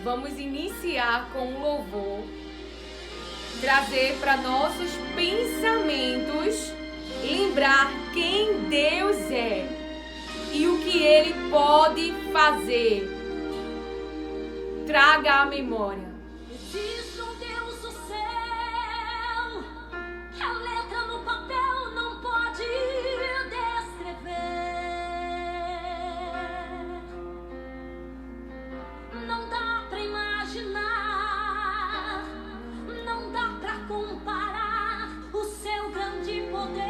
Vamos iniciar com um louvor, trazer para nossos pensamentos, lembrar quem Deus é e o que Ele pode fazer. Traga a memória. Existe um Deus no céu, que a letra no papel não pode descrever. Não dá pra imaginar, não dá pra comparar o seu grande poder.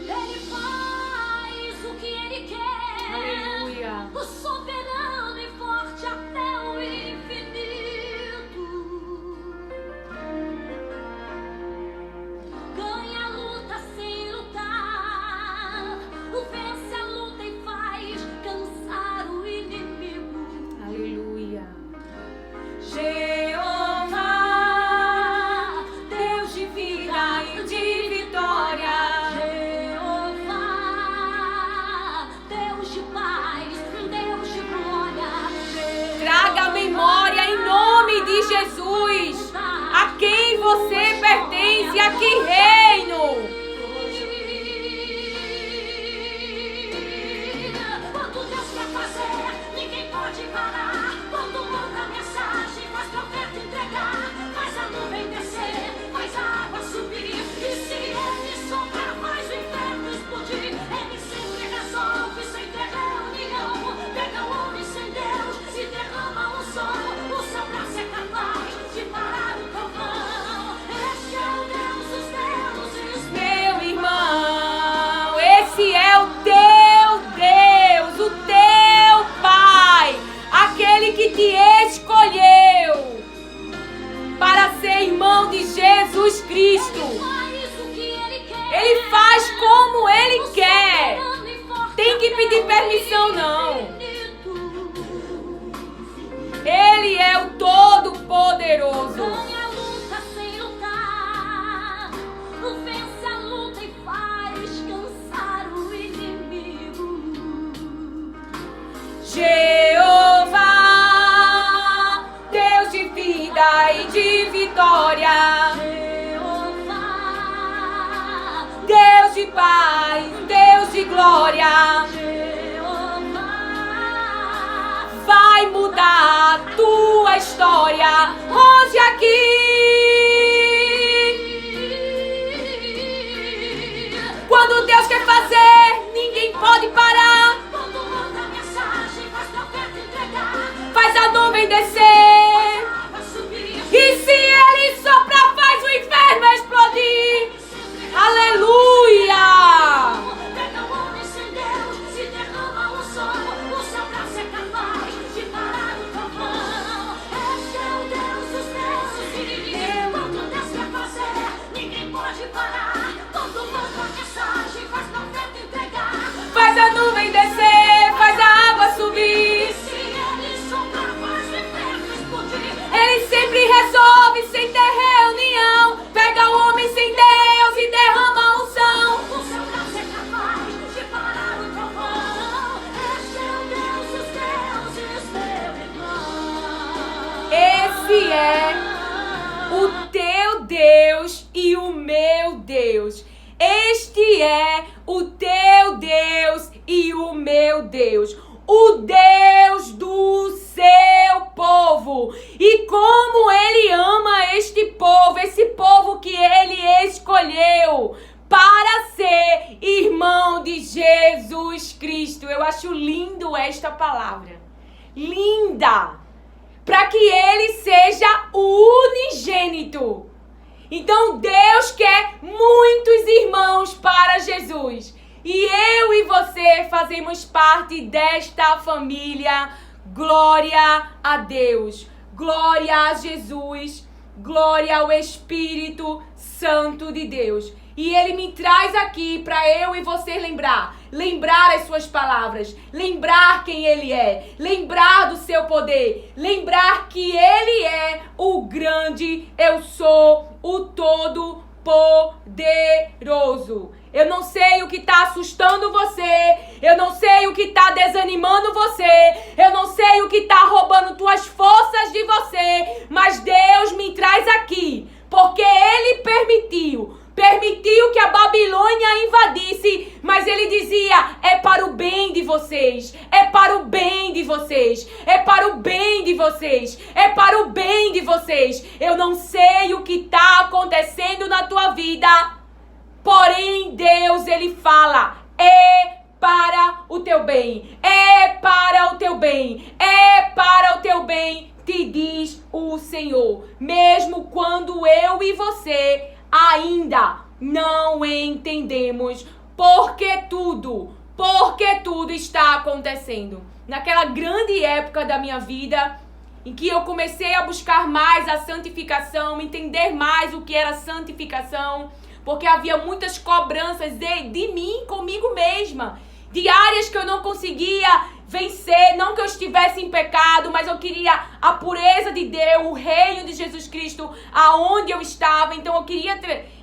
Ele faz o que Ele quer. Aleluia. O soberano e forte até o infinito. Ganha a luta sem lutar. Vence a luta e faz cansar o inimigo. Aleluia. Jeová, Deus de vida e de vitória. Jeová, Deus de paz, Deus de glória. Traga a memória em nome de Jesus. A quem você pertence, a que reino? Quando Deus quer fazer, ninguém pode parar. Quando manda mensagem, faz profeta entregar. Faz a nuvem descer, faz a água subir. E se Ele soprar, faz o inferno explodir. Ele sempre resolve sem ter reunião. Pega o homem sem Deus e derrama um som. O seu braço é capaz de parar o trovão. Este é o Deus dos deuses. Meu irmão, esse é o teu Deus, o teu Pai, aquele que te escolheu para ser irmão de Jesus Cristo. Faz o que Ele quer. Ele faz como Ele quer. Tem que pedir permissão, não. Ele é o Todo-Poderoso. Ganha a luta sem lutar. Vence a luta e faz cansar o inimigo. Jeová, Deus de vida e de vitória. Jeová, Deus de paz, Deus de glória. Jeová, Vai mudar a tua história hoje aqui. Quando Deus quer fazer, ninguém pode parar. quando manda mensagem, faz profeta entregar. Faz a nuvem descer. Água subir. E se Ele soprar, faz o inferno explodir. Aleluia! Pega o homem sem Deus, se derrama um som. O seu braço é capaz de parar o trovão. Este é o Deus dos deuses. Quando Deus quer fazer, ninguém pode parar. Quando manda mensagem, faz profeta entregar. Faz a nuvem descer, faz a água subir. Se Ele soprar, faz o inferno explodir. Ele sempre resolve sem ter reunião. Pega o homem sem Deus e derrama a unção. O seu braço é capaz de parar o trovão. Este é o Deus dos deuses, meu irmão. Esse é o teu Deus e o meu Deus. Este é o teu Deus e o meu Deus. O Deus do seu povo. E como Ele ama este povo, esse povo que Ele escolheu para ser irmão de Jesus Cristo. Eu acho lindo esta palavra. Linda! Para que Ele seja o unigênito. Então Deus quer muitos irmãos para Jesus. E eu e você fazemos parte desta família. Glória a Deus. Glória a Jesus. Glória ao Espírito Santo de Deus. E Ele me traz aqui para eu e você lembrar as suas palavras, lembrar quem Ele é, lembrar do seu poder, lembrar que Ele é o grande eu sou, o todo poderoso. Eu não sei o que está assustando você. Eu não sei o que está desanimando você. Eu não sei o que está roubando tuas forças de você. Mas Deus me traz aqui, porque Ele permitiu que a Babilônia invadisse, mas Ele dizia, é para o bem de vocês, é para o bem de vocês, é para o bem de vocês, é para o bem de vocês. Eu não sei o que está acontecendo na tua vida, porém Deus, Ele fala, é para o teu bem, é para o teu bem, é para o teu bem, te diz o Senhor, mesmo quando eu e você ainda não entendemos porque tudo está acontecendo. Naquela grande época da minha vida, em que eu comecei a buscar mais a santificação, entender mais o que era santificação, porque havia muitas cobranças de mim comigo mesma, de áreas que eu não conseguia vencer, não que eu estivesse em pecado, mas eu queria a pureza de Deus, o reino de Jesus Cristo, aonde eu estava. Então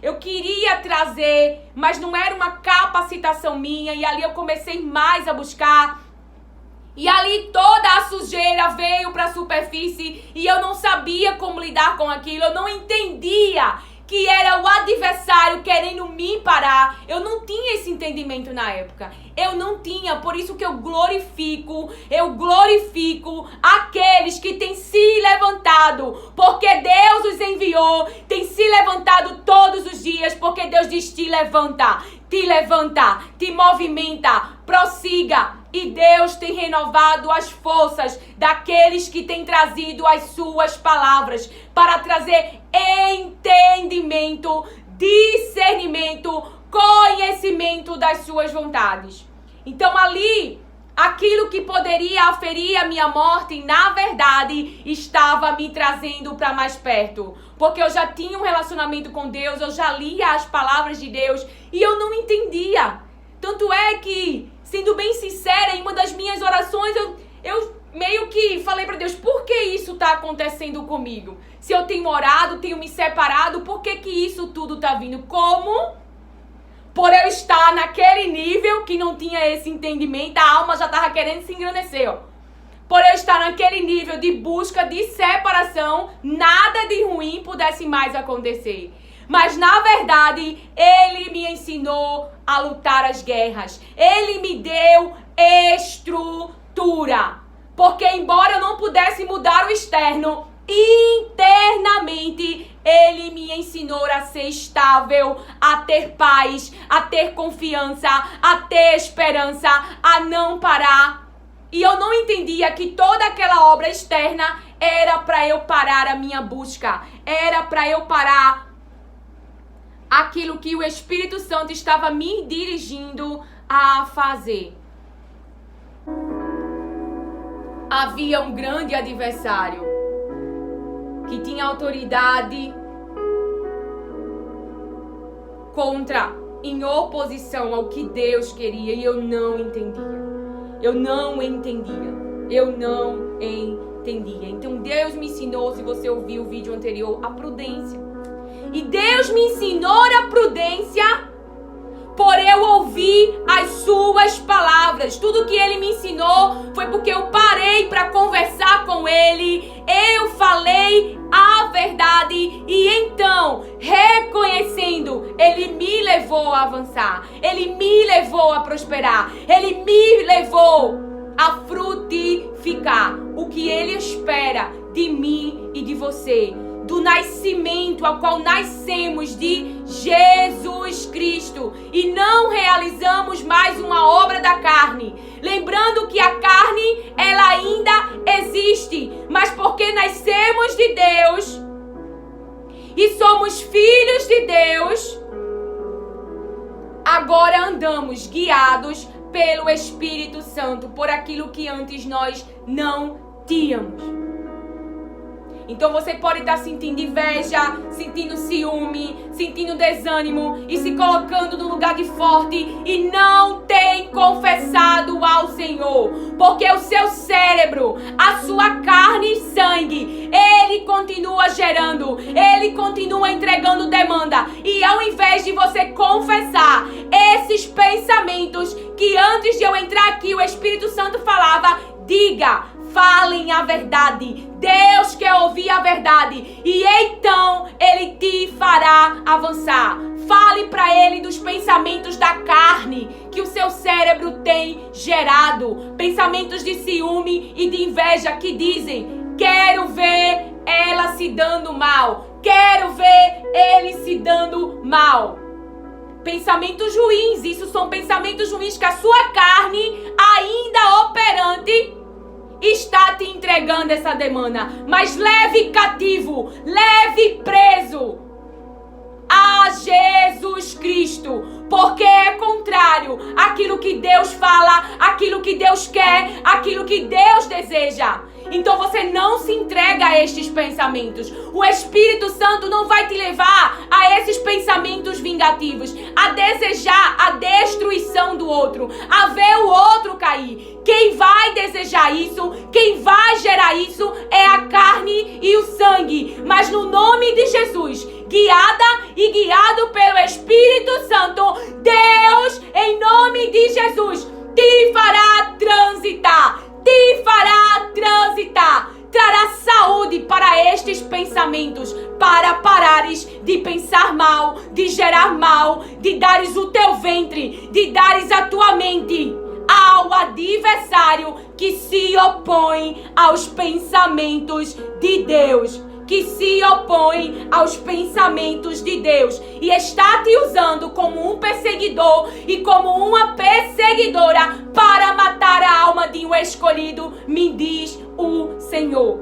eu queria trazer, mas não era uma capacitação minha, e ali eu comecei mais a buscar. E ali toda a sujeira veio para a superfície e eu não sabia como lidar com aquilo, eu não entendia que era o adversário querendo me parar. Eu não tinha esse entendimento na época. Eu não tinha, por isso que eu glorifico aqueles que têm se levantado, porque Deus os enviou, têm se levantado todos os dias, porque Deus diz, te levanta, te movimenta, prossiga. E Deus tem renovado as forças daqueles que têm trazido as suas palavras para trazer entendimento, discernimento, conhecimento das suas vontades. Então ali, aquilo que poderia aferir a minha morte, na verdade, estava me trazendo para mais perto. Porque eu já tinha um relacionamento com Deus, eu já lia as palavras de Deus e eu não entendia. Tanto é que, sendo bem sincera, em uma das minhas orações, eu meio que falei para Deus, por que isso está acontecendo comigo? Se eu tenho orado, tenho me separado, por que isso tudo está vindo? Como? Por eu estar naquele nível que não tinha esse entendimento, a alma já estava querendo se engrandecer, ó. Por eu estar naquele nível de busca, de separação, nada de ruim pudesse mais acontecer. Mas, na verdade, Ele me ensinou a lutar as guerras. Ele me deu estrutura. Porque, embora eu não pudesse mudar o externo, internamente, Ele me ensinou a ser estável, a ter paz, a ter confiança, a ter esperança, a não parar. E eu não entendia que toda aquela obra externa era para eu parar a minha busca. Era para eu parar aquilo que o Espírito Santo estava me dirigindo a fazer. Havia um grande adversário que tinha autoridade em oposição ao que Deus queria, e eu não entendia. Então Deus me ensinou, se você ouviu o vídeo anterior, a prudência. E Deus me ensinou a prudência por eu ouvir as suas palavras. Tudo que Ele me ensinou foi porque eu parei para conversar com Ele. Eu falei a verdade e então, reconhecendo, Ele me levou a avançar. Ele me levou a prosperar. Ele me levou a frutificar o que Ele espera de mim e de você. Do nascimento ao qual nascemos de Jesus Cristo e não realizamos mais uma obra da carne. Lembrando que a carne, ela ainda existe, mas porque nascemos de Deus e somos filhos de Deus, agora andamos guiados pelo Espírito Santo, por aquilo que antes nós não tínhamos. Então você pode estar sentindo inveja, sentindo ciúme, sentindo desânimo e se colocando no lugar de forte e não tem confessado ao Senhor. Porque o seu cérebro, a sua carne e sangue, ele continua gerando, ele continua entregando demanda. E ao invés de você confessar, pensamentos que antes de eu entrar aqui o Espírito Santo falava: diga, falem a verdade. Deus quer ouvir a verdade e então Ele te fará avançar. Fale para Ele dos pensamentos da carne que o seu cérebro tem gerado. Pensamentos de ciúme e de inveja que dizem: quero ver ela se dando mal. Quero ver ele se dando mal. Pensamentos ruins. Isso são pensamentos ruins que a sua carne, ainda operante, está te entregando essa demanda. Mas leve cativo, leve preso a Jesus Cristo, porque é contrário àquilo que Deus fala, àquilo que Deus quer, àquilo que Deus deseja. Então você não se entrega a estes pensamentos. O Espírito Santo não vai te levar a esses pensamentos vingativos, a desejar a destruição do outro, a ver o outro cair. Quem vai desejar isso, quem vai gerar isso é a carne e o sangue. Mas no nome de Jesus, guiada e guiado pelo Espírito Santo, Deus, em nome de Jesus, te fará transitar. Te fará transitar, trará saúde para estes pensamentos, para parares de pensar mal, de gerar mal, de dares o teu ventre, de dares a tua mente ao adversário que se opõe aos pensamentos de Deus. Que se opõe aos pensamentos de Deus e está te usando como um perseguidor e como uma perseguidora para matar a alma de um escolhido, me diz o Senhor.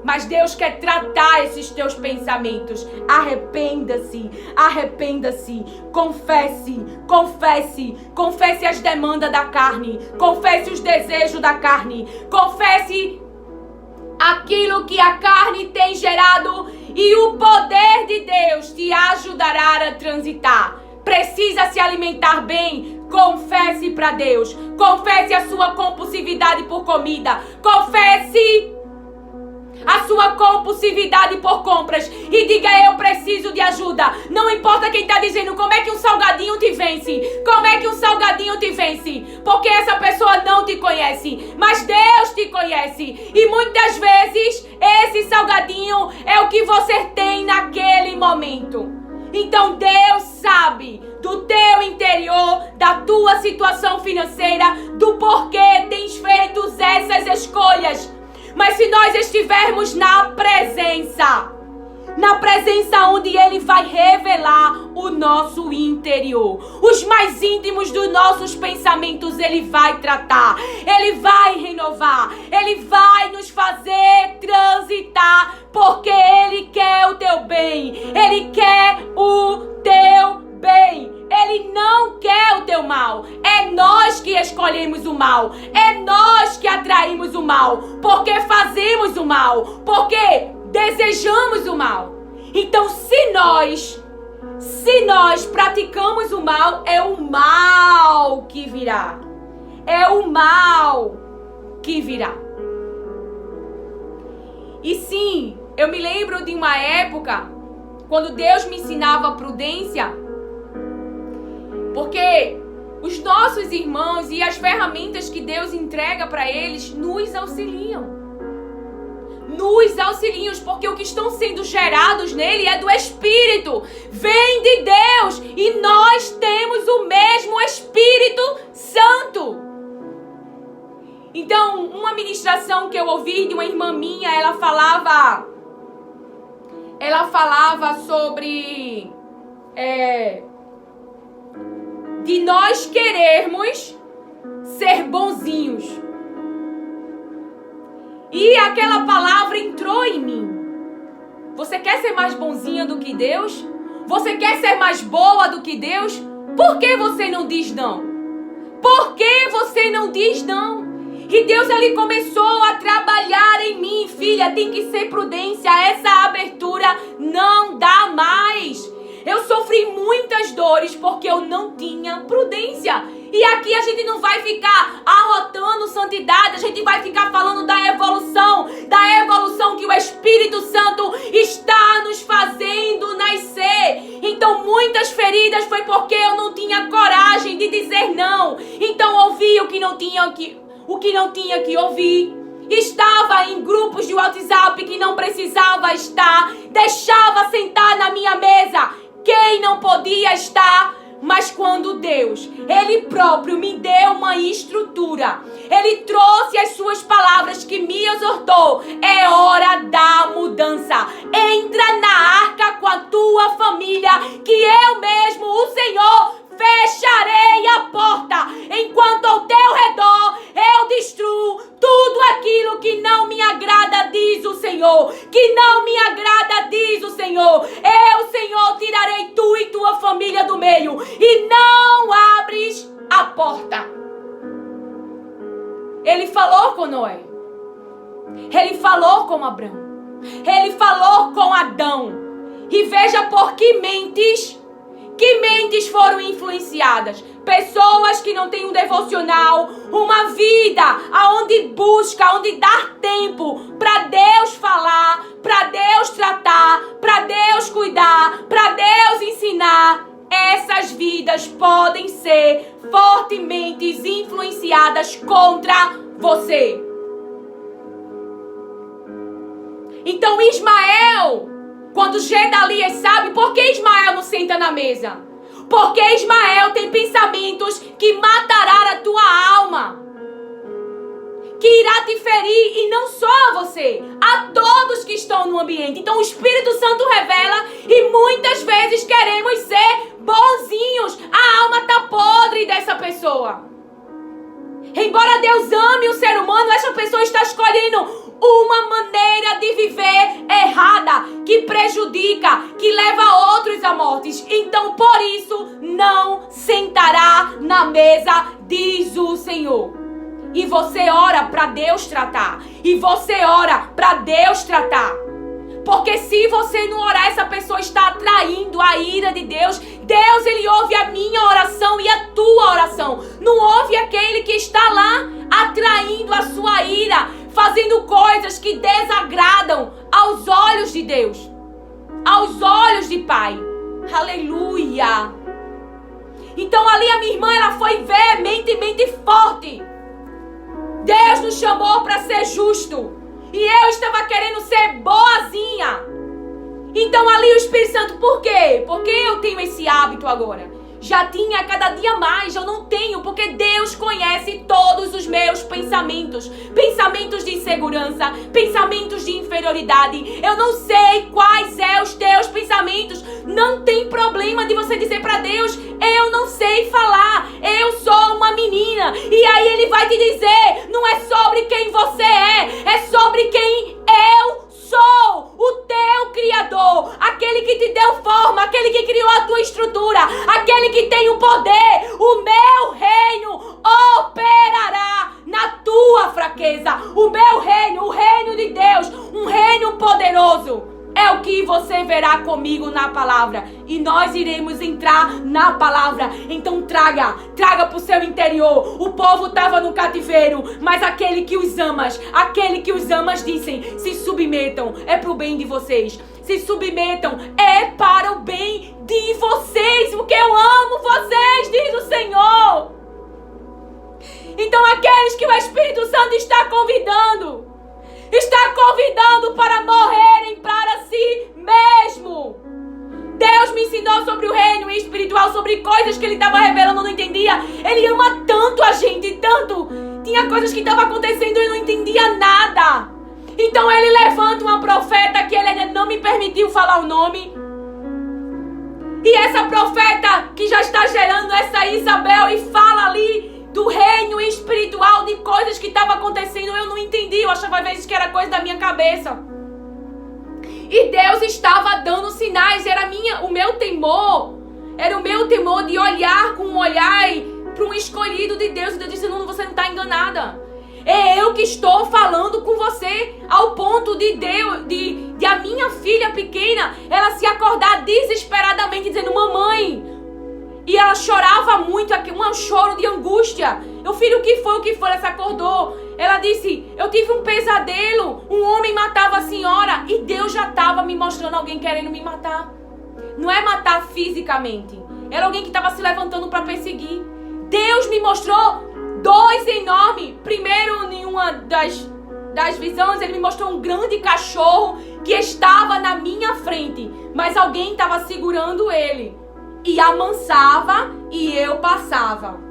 Mas Deus quer tratar esses teus pensamentos. Arrependa-se, arrependa-se, confesse, confesse, confesse as demandas da carne, confesse os desejos da carne, confesse aquilo que a carne tem gerado e o poder de Deus te ajudará a transitar. Precisa se alimentar bem? Confesse para Deus. Confesse a sua compulsividade por comida. Confesse a sua compulsividade por compras e diga: eu preciso de ajuda. Não importa quem está dizendo como é que um salgadinho te vence, como é que um salgadinho te vence, porque essa pessoa não te conhece, mas Deus te conhece e muitas vezes esse salgadinho é o que você tem naquele momento. Então Deus sabe do teu interior, da tua situação financeira, do porquê tens feito essas escolhas. Mas se nós estivermos na presença onde Ele vai revelar o nosso interior, os mais íntimos dos nossos pensamentos Ele vai tratar, Ele vai renovar, Ele vai nos fazer transitar, porque Ele quer o teu bem, Ele quer o teu bem. Ele não quer o teu mal. É nós que escolhemos o mal. É nós que atraímos o mal. Porque fazemos o mal. Porque desejamos o mal. Então, se nós praticamos o mal, é o mal que virá. É o mal que virá. E sim, eu me lembro de uma época quando Deus me ensinava prudência. Porque os nossos irmãos e as ferramentas que Deus entrega para eles nos auxiliam. Nos auxiliam, porque o que estão sendo gerados nele é do Espírito. Vem de Deus e nós temos o mesmo Espírito Santo. Então, uma ministração que eu ouvi de uma irmã minha, ela falava sobre de nós querermos ser bonzinhos. E aquela palavra entrou em mim. Você quer ser mais bonzinha do que Deus? Você quer ser mais boa do que Deus? Por que você não diz não? Por que você não diz não? E Deus, Ele começou a trabalhar em mim. Filha, tem que ser prudência. Essa abertura não dá mais. Eu sofri muitas dores porque eu não tinha prudência. E aqui a gente não vai ficar arrotando santidade, a gente vai ficar falando da evolução que o Espírito Santo está nos fazendo nascer. Então muitas feridas foi porque eu não tinha coragem de dizer não. Então ouvi o que não tinha que ouvir. Estava em grupos de WhatsApp que não precisava estar. Deixava sentar na minha mesa quem não podia estar. Mas quando Deus, Ele próprio me deu uma estrutura, Ele trouxe as suas palavras que me exortou, é hora da mudança. Entra na arca com a tua família, que eu mesmo, o Senhor, fecharei a porta, enquanto ao teu redor eu destruo tudo aquilo que não me agrada, diz o Senhor. Que não me agrada, diz o Senhor. Eu, Senhor, tirarei tu e tua família do meio, e não abres a porta. Ele falou com Noé. Ele falou com Abraão. Ele falou com Adão. E veja por que mentes foram influenciadas. Pessoas que não têm um devocional, uma vida onde busca, onde dá tempo para Deus falar, para Deus tratar, para Deus cuidar, para Deus ensinar. Essas vidas podem ser fortemente influenciadas contra você. Então Ismael, quando Gedalias sabe por que Ismael não senta na mesa? Porque Ismael tem pensamentos que matará a tua alma, que irá te ferir, e não só a você, a todos que estão no ambiente. Então o Espírito Santo revela, e muitas vezes queremos ser bonzinhos. A alma está podre dessa pessoa. Embora Deus ame o ser humano, essa pessoa está escolhendo uma maneira de viver errada, que prejudica, que leva outros à morte. Então, por isso, não sentará na mesa, diz o Senhor. E você ora para Deus tratar. E você ora para Deus tratar. Porque se você não orar, essa pessoa está atraindo a ira de Deus. Deus, Ele ouve a minha oração e a tua oração. Não ouve aquele que está lá atraindo a sua ira, fazendo coisas que desagradam aos olhos de Deus, aos olhos de Pai. Aleluia! Então ali a minha irmã, ela foi veementemente forte. Deus nos chamou para ser justo. E eu estava querendo ser boazinha. Então ali o Espírito Santo, por quê? Porque eu tenho esse hábito agora. Já tinha cada dia mais, eu não tenho, porque Deus conhece todos os meus pensamentos. Pensamentos de insegurança, pensamentos de inferioridade. Eu não sei quais são os teus pensamentos. Não tem problema de você dizer para Deus, eu não sei falar, eu sou uma menina. E aí Ele vai te dizer, não é sobre quem você é sobre quem eu sou, o teu Criador, aquele que te deu forma, aquele que criou a tua estrutura, aquele que tem o poder. O meu reino operará na tua fraqueza. O meu reino, o reino de Deus, um reino poderoso, é o que você verá comigo na palavra. E nós iremos entrar na palavra. Então traga para o seu interior. O povo estava no cativeiro, mas aquele que os amas dizem, se submetam, é para o bem de vocês. Se submetam, é para o bem de vocês, porque eu amo vocês, diz o Senhor. Então aqueles que o Espírito Santo está convidando para morrerem para si mesmo. Deus me ensinou sobre o reino espiritual, sobre coisas que Ele estava revelando, eu não entendia. Ele ama tanto a gente, tanto. Tinha coisas que estavam acontecendo e eu não entendia nada. Então Ele levanta uma profeta que Ele ainda não me permitiu falar o nome. E essa profeta que já está gerando essa Isabel, e fala ali do reino espiritual, de coisas que estavam acontecendo, eu não entendi, eu achava às vezes que era coisa da minha cabeça. E Deus estava dando sinais, era o meu temor de olhar com um olhar para um escolhido de Deus, e Deus disse, não, você não está enganada. É eu que estou falando com você, ao ponto de a minha filha pequena, ela se acordar desesperadamente dizendo, mamãe. E ela chorava estava muito aqui, um choro de angústia. Eu, filho, o que foi? Ela se acordou. Ela disse, eu tive um pesadelo, um homem matava a senhora e Deus já estava me mostrando alguém querendo me matar. Não é matar fisicamente, era alguém que estava se levantando para perseguir. Deus me mostrou dois enormes. Primeiro, em uma das visões, ele me mostrou um grande cachorro que estava na minha frente, mas alguém estava segurando ele e amansava e eu passava.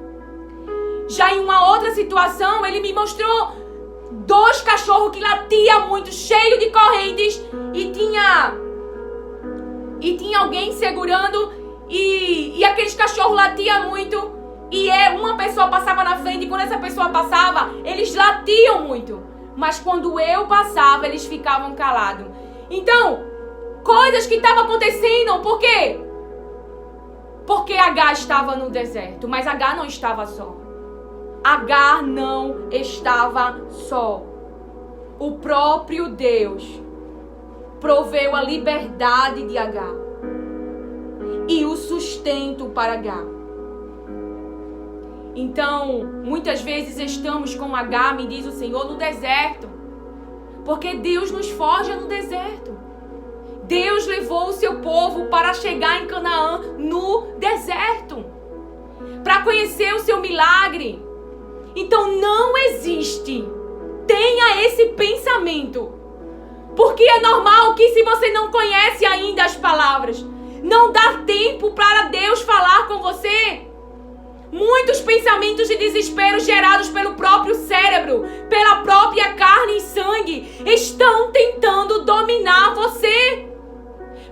Já em uma outra situação, ele me mostrou dois cachorros que latiam muito, cheio de correntes, e tinha alguém segurando, e aqueles cachorros latiam muito, e uma pessoa passava na frente, e quando essa pessoa passava, eles latiam muito, mas quando eu passava, eles ficavam calados. Então, coisas que estavam acontecendo, por quê? Porque Agar estava no deserto, mas Agar não estava só. Agar não estava só. O próprio Deus proveu a liberdade de Agar e o sustento para Agar. Então, muitas vezes estamos com Agar, me diz o Senhor, no deserto, porque Deus nos forja no deserto. Deus levou o seu povo para chegar em Canaã no deserto, para conhecer o seu milagre. Então não existe, tenha esse pensamento, porque é normal que, se você não conhece ainda as palavras, não dá tempo para Deus falar com você. Muitos pensamentos de desespero gerados pelo próprio cérebro, pela própria carne e sangue, estão tentando dominar você.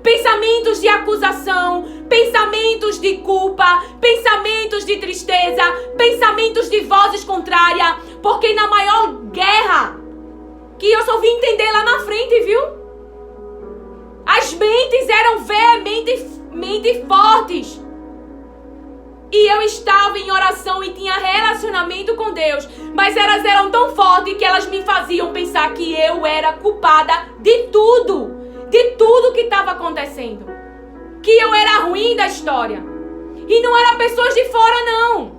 Pensamentos de acusação, pensamentos de culpa, pensamentos de tristeza, pensamentos de vozes contrárias, porque na maior guerra, que eu só vim entender lá na frente, viu? As mentes eram veementemente fortes. E eu estava em oração e tinha relacionamento com Deus, mas elas eram tão fortes que elas me faziam pensar que eu era culpada de tudo que estava acontecendo, que eu era ruim da história. E não eram pessoas de fora, não,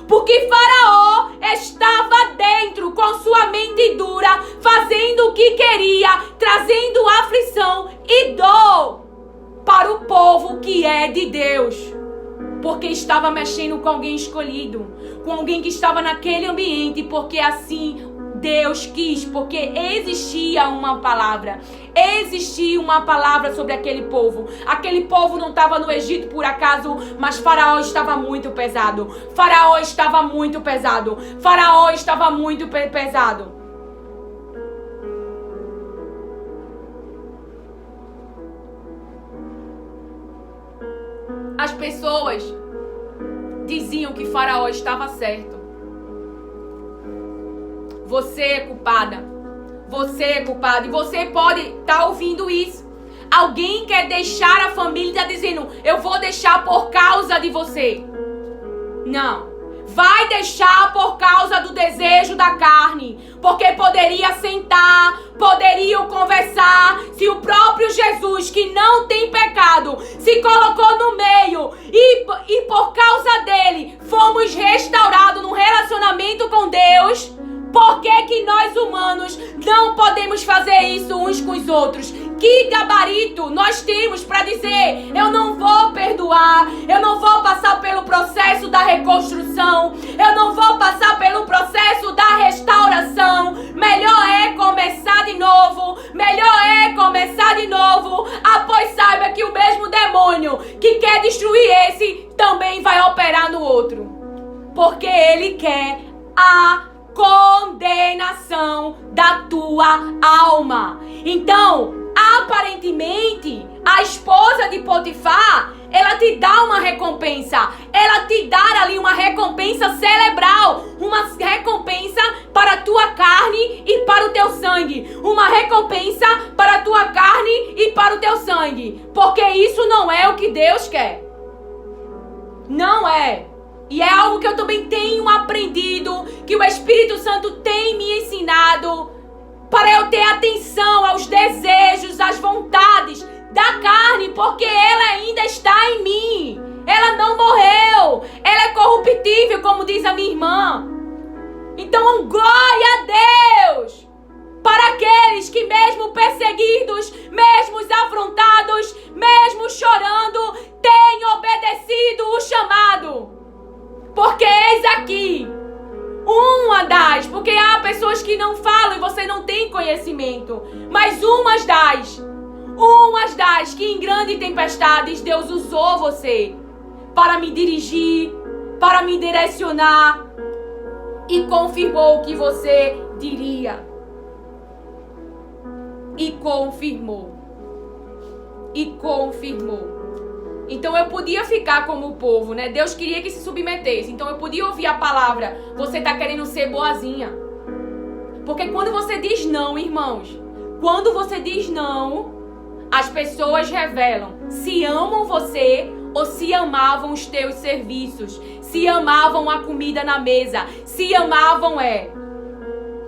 porque Faraó estava dentro com sua mente dura, fazendo o que queria, trazendo aflição e dor para o povo que é de Deus, porque estava mexendo com alguém escolhido, com alguém que estava naquele ambiente, porque assim Deus quis, porque existia uma palavra sobre aquele povo. Aquele povo não estava no Egito por acaso, mas Faraó estava muito pesado. Faraó estava muito pesado. As pessoas diziam que Faraó estava certo. Você é culpada. E você pode estar ouvindo isso. Alguém quer deixar a família e está dizendo, eu vou deixar por causa de você. Não. Vai deixar por causa do desejo da carne. Porque poderia sentar, poderiam conversar. Se o próprio Jesus, que não tem pecado, se colocou no meio e por causa dele fomos restaurados num relacionamento com Deus, por que nós humanos não podemos fazer isso uns com os outros? Que gabarito nós temos para dizer, eu não vou perdoar, eu não vou passar pelo processo da reconstrução, eu não vou passar pelo processo da restauração. Melhor é começar de novo, após saiba que o mesmo demônio que quer destruir esse, também vai operar no outro. Porque ele quer a condenação da tua alma. Então, aparentemente, a esposa de Potifar, ela te dá uma recompensa. Ela te dá ali uma recompensa cerebral, uma recompensa para a tua carne e para o teu sangue. Uma recompensa para a tua carne e para o teu sangue. Porque isso não é o que Deus quer. Não é. E é algo que eu também tenho aprendido, que o Espírito Santo tem me ensinado, para eu ter atenção aos desejos, às vontades da carne, porque ela ainda está em mim. Ela não morreu. Ela Porque eis aqui, porque há pessoas que não falam e você não tem conhecimento, mas umas das que em grandes tempestades Deus usou você para me dirigir, para me direcionar e confirmou o que você diria. E confirmou. Então eu podia ficar como o povo, né? Deus queria que se submetesse. Então eu podia ouvir a palavra: você tá querendo ser boazinha. Porque quando você diz não, irmãos, quando você diz não, as pessoas revelam se amam você ou se amavam os teus serviços, se amavam a comida na mesa, se amavam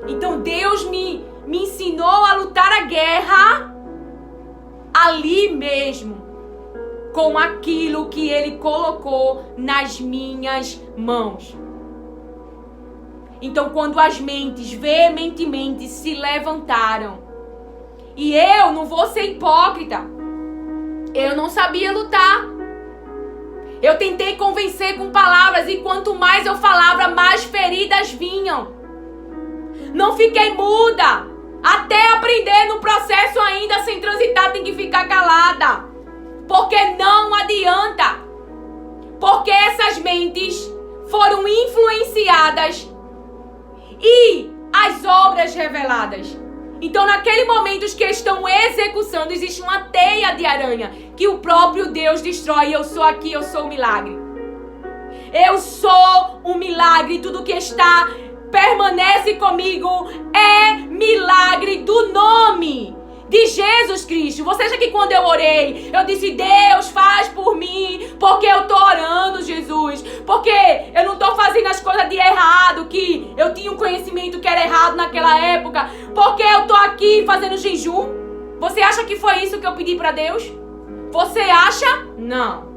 Então Deus me ensinou a lutar a guerra ali mesmo, com aquilo que Ele colocou nas minhas mãos. Então, quando as mentes veementemente se levantaram, e eu não vou ser hipócrita, eu não sabia lutar. Eu tentei convencer com palavras, e quanto mais eu falava, mais feridas vinham. Não fiquei muda, até aprender no processo ainda, sem transitar, tem que ficar calada. Porque não adianta. Porque essas mentes foram influenciadas e as obras reveladas. Então, naquele momento, os que estão executando, existe uma teia de aranha que o próprio Deus destrói. Eu sou aqui, eu sou o milagre. Eu sou um milagre. Tudo que está, permanece comigo, é milagre do nome de Jesus Cristo. Você acha que quando eu orei, eu disse: Deus, faz por mim, porque eu tô orando, Jesus, porque eu não tô fazendo as coisas de errado, que eu tinha um conhecimento que era errado naquela época, porque eu tô aqui fazendo jejum? Você acha que foi isso que eu pedi para Deus? Você acha? Não.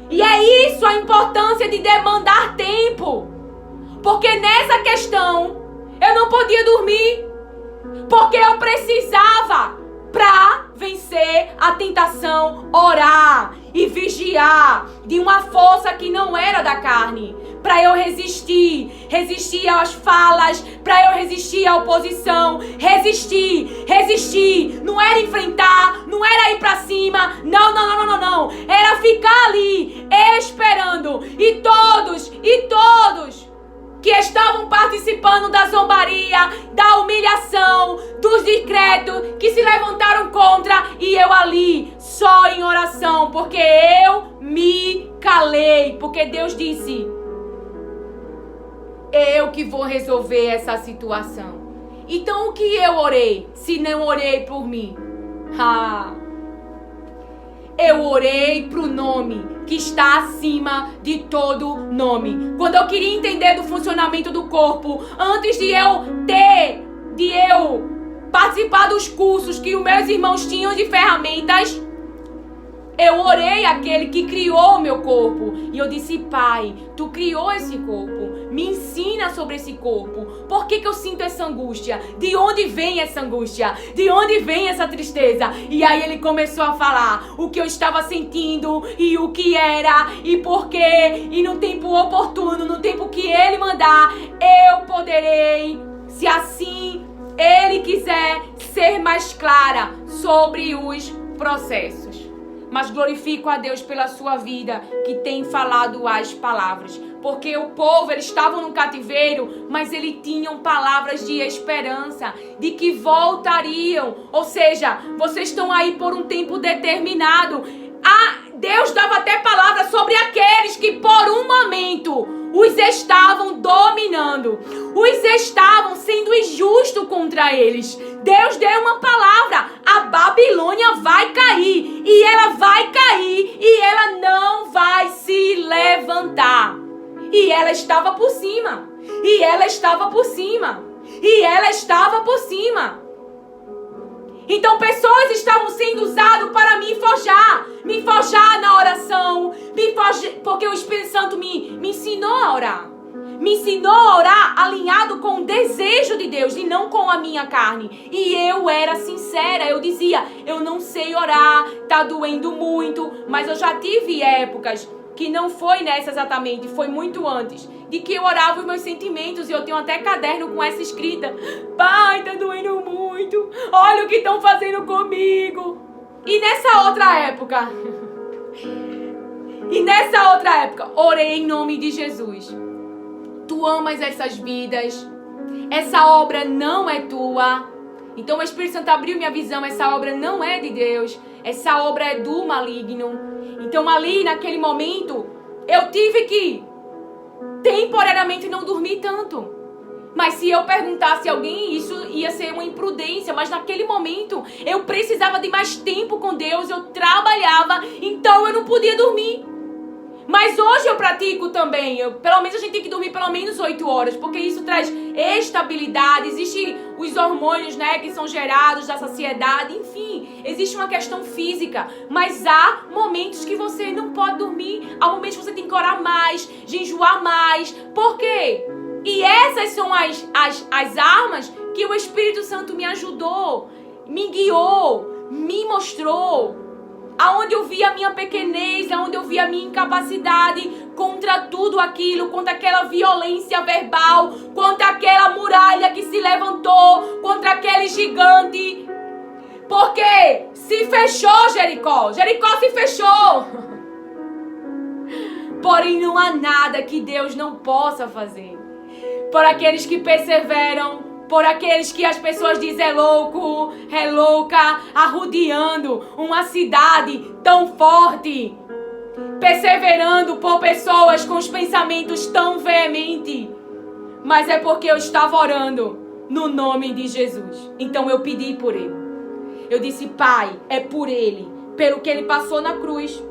E é isso a importância de demandar tempo, porque nessa questão eu não podia dormir, porque eu precisava, para vencer a tentação, orar e vigiar de uma força que não era da carne, para eu resistir às falas, para eu resistir à oposição, resistir, não era enfrentar, não era ir para cima, não, era ficar ali, esperando, e todos que estavam participando da zombaria, da humilhação, dos decretos que se levantaram contra, e eu ali, só em oração, porque eu me calei, porque Deus disse: eu que vou resolver essa situação. Então o que eu orei, se não orei por mim? Eu orei pro nome que está acima de todo nome. Quando eu queria entender do funcionamento do corpo, antes de eu participar dos cursos que os meus irmãos tinham de ferramentas, eu orei àquele que criou o meu corpo. E eu disse: Pai, Tu criou esse corpo. Me ensina sobre esse corpo. Por que eu sinto essa angústia? De onde vem essa angústia? De onde vem essa tristeza? E aí Ele começou a falar o que eu estava sentindo e o que era e por quê. E no tempo oportuno, no tempo que Ele mandar, eu poderei, se assim Ele quiser, ser mais clara sobre os processos. Mas glorifico a Deus pela sua vida, que tem falado as palavras. Porque o povo, eles estavam no cativeiro, mas eles tinham palavras de esperança, de que voltariam. Ou seja, vocês estão aí por um tempo determinado. Deus dava até palavras sobre aqueles que por um momento os estavam dominando, os estavam sendo injusto contra eles. Deus deu uma palavra: a Babilônia vai cair, e ela vai cair, e ela não vai se levantar. E ela estava por cima, e ela estava por cima, e ela estava por cima. Então pessoas estavam sendo usadas para me forjar na oração, porque o Espírito Santo me ensinou a orar. Me ensinou a orar alinhado com o desejo de Deus e não com a minha carne. E eu era sincera, eu dizia: eu não sei orar, tá doendo muito. Mas eu já tive épocas que não foi nessa exatamente, foi muito antes, de que eu orava os meus sentimentos, e eu tenho até caderno com essa escrita: Pai, tá doendo muito, olha o que estão fazendo comigo. E nessa outra época, orei em nome de Jesus. Tu amas essas vidas, essa obra não é tua. Então o Espírito Santo abriu minha visão, essa obra não é de Deus, essa obra é do maligno. Então ali naquele momento, eu tive que temporariamente não dormir tanto. Mas se eu perguntasse a alguém, isso ia ser uma imprudência. Mas naquele momento, eu precisava de mais tempo com Deus, eu trabalhava, então eu não podia dormir. Mas hoje eu pratico também, pelo menos a gente tem que dormir pelo menos 8 horas, porque isso traz estabilidade, existem os hormônios, né, que são gerados da saciedade, enfim, existe uma questão física, mas há momentos que você não pode dormir, há momentos que você tem que orar mais, jejuar mais. Por quê? E essas são as armas que o Espírito Santo me ajudou, me guiou, me mostrou. Aonde eu vi a minha pequenez, aonde eu vi a minha incapacidade contra tudo aquilo, contra aquela violência verbal, contra aquela muralha que se levantou, contra aquele gigante. Porque se fechou Jericó, Jericó se fechou. Porém não há nada que Deus não possa fazer. Por aqueles que perseveram, por aqueles que as pessoas dizem é louco, é louca, arrodeando uma cidade tão forte, perseverando por pessoas com os pensamentos tão veementes. Mas é porque eu estava orando no nome de Jesus. Então eu pedi por ele. Eu disse: Pai, é por ele, pelo que ele passou na cruz,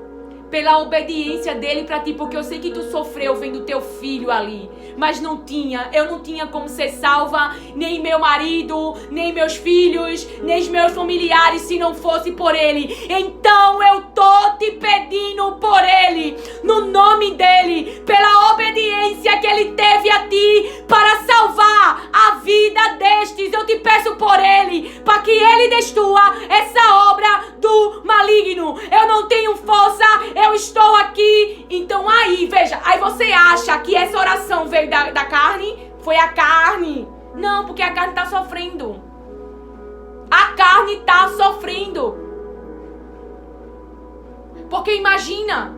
pela obediência dele para ti, porque eu sei que tu sofreu vendo teu filho ali, mas eu não tinha como ser salva, nem meu marido, nem meus filhos, nem os meus familiares, se não fosse por ele. Então eu tô te pedindo por ele, no nome dele, pela obediência que ele teve a ti para salvar a vida destes. Eu te peço por ele, para que ele destrua essa obra do maligno. Eu não tenho força, eu estou aqui. Então aí, veja, aí você acha que essa oração veio da carne? Foi a carne? Não, porque a carne está sofrendo. A carne está sofrendo. Porque imagina,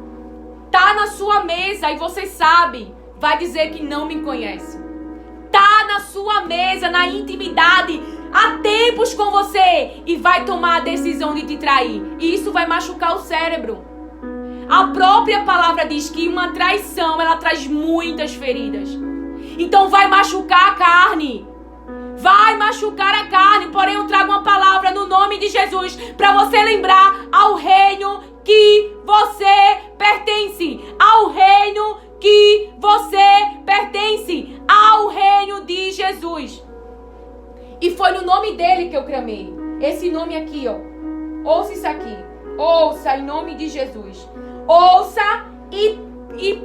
tá na sua mesa e você sabe, vai dizer que não me conhece. Tá na sua mesa, na intimidade, há tempos com você, e vai tomar a decisão de te trair. E isso vai machucar o cérebro. A própria palavra diz que uma traição, ela traz muitas feridas. Então vai machucar a carne. Vai machucar a carne. Porém eu trago uma palavra no nome de Jesus para você lembrar ao reino que você pertence. Ao reino que você pertence. Ao reino de Jesus. E foi no nome dele que eu clamei. Esse nome aqui, ó. Ouça isso aqui. Ouça em nome de Jesus. Ouça e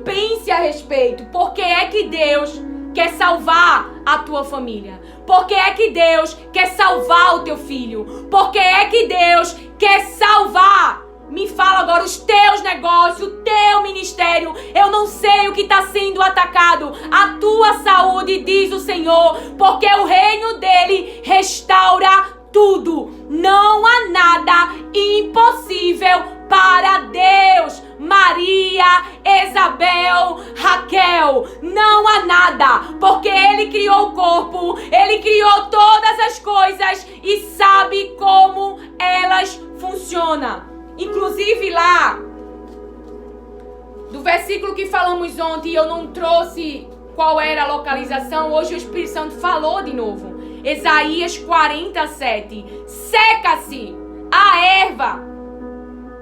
pense a respeito. Por que é que Deus quer salvar a tua família? Por que é que Deus quer salvar o teu filho? Por que é que Deus quer salvar? Me fala agora os teus negócios, o teu ministério. Eu não sei o que está sendo atacado. A tua saúde, diz o Senhor, porque o reino dele restaura tudo. Não há nada impossível para Deus. Maria, Isabel, Raquel, não há nada, porque ele criou o corpo, ele criou todas as coisas e sabe como elas funcionam. Inclusive lá, do versículo que falamos ontem, eu não trouxe qual era a localização, hoje o Espírito Santo falou de novo. Isaías 47. Seca-se a erva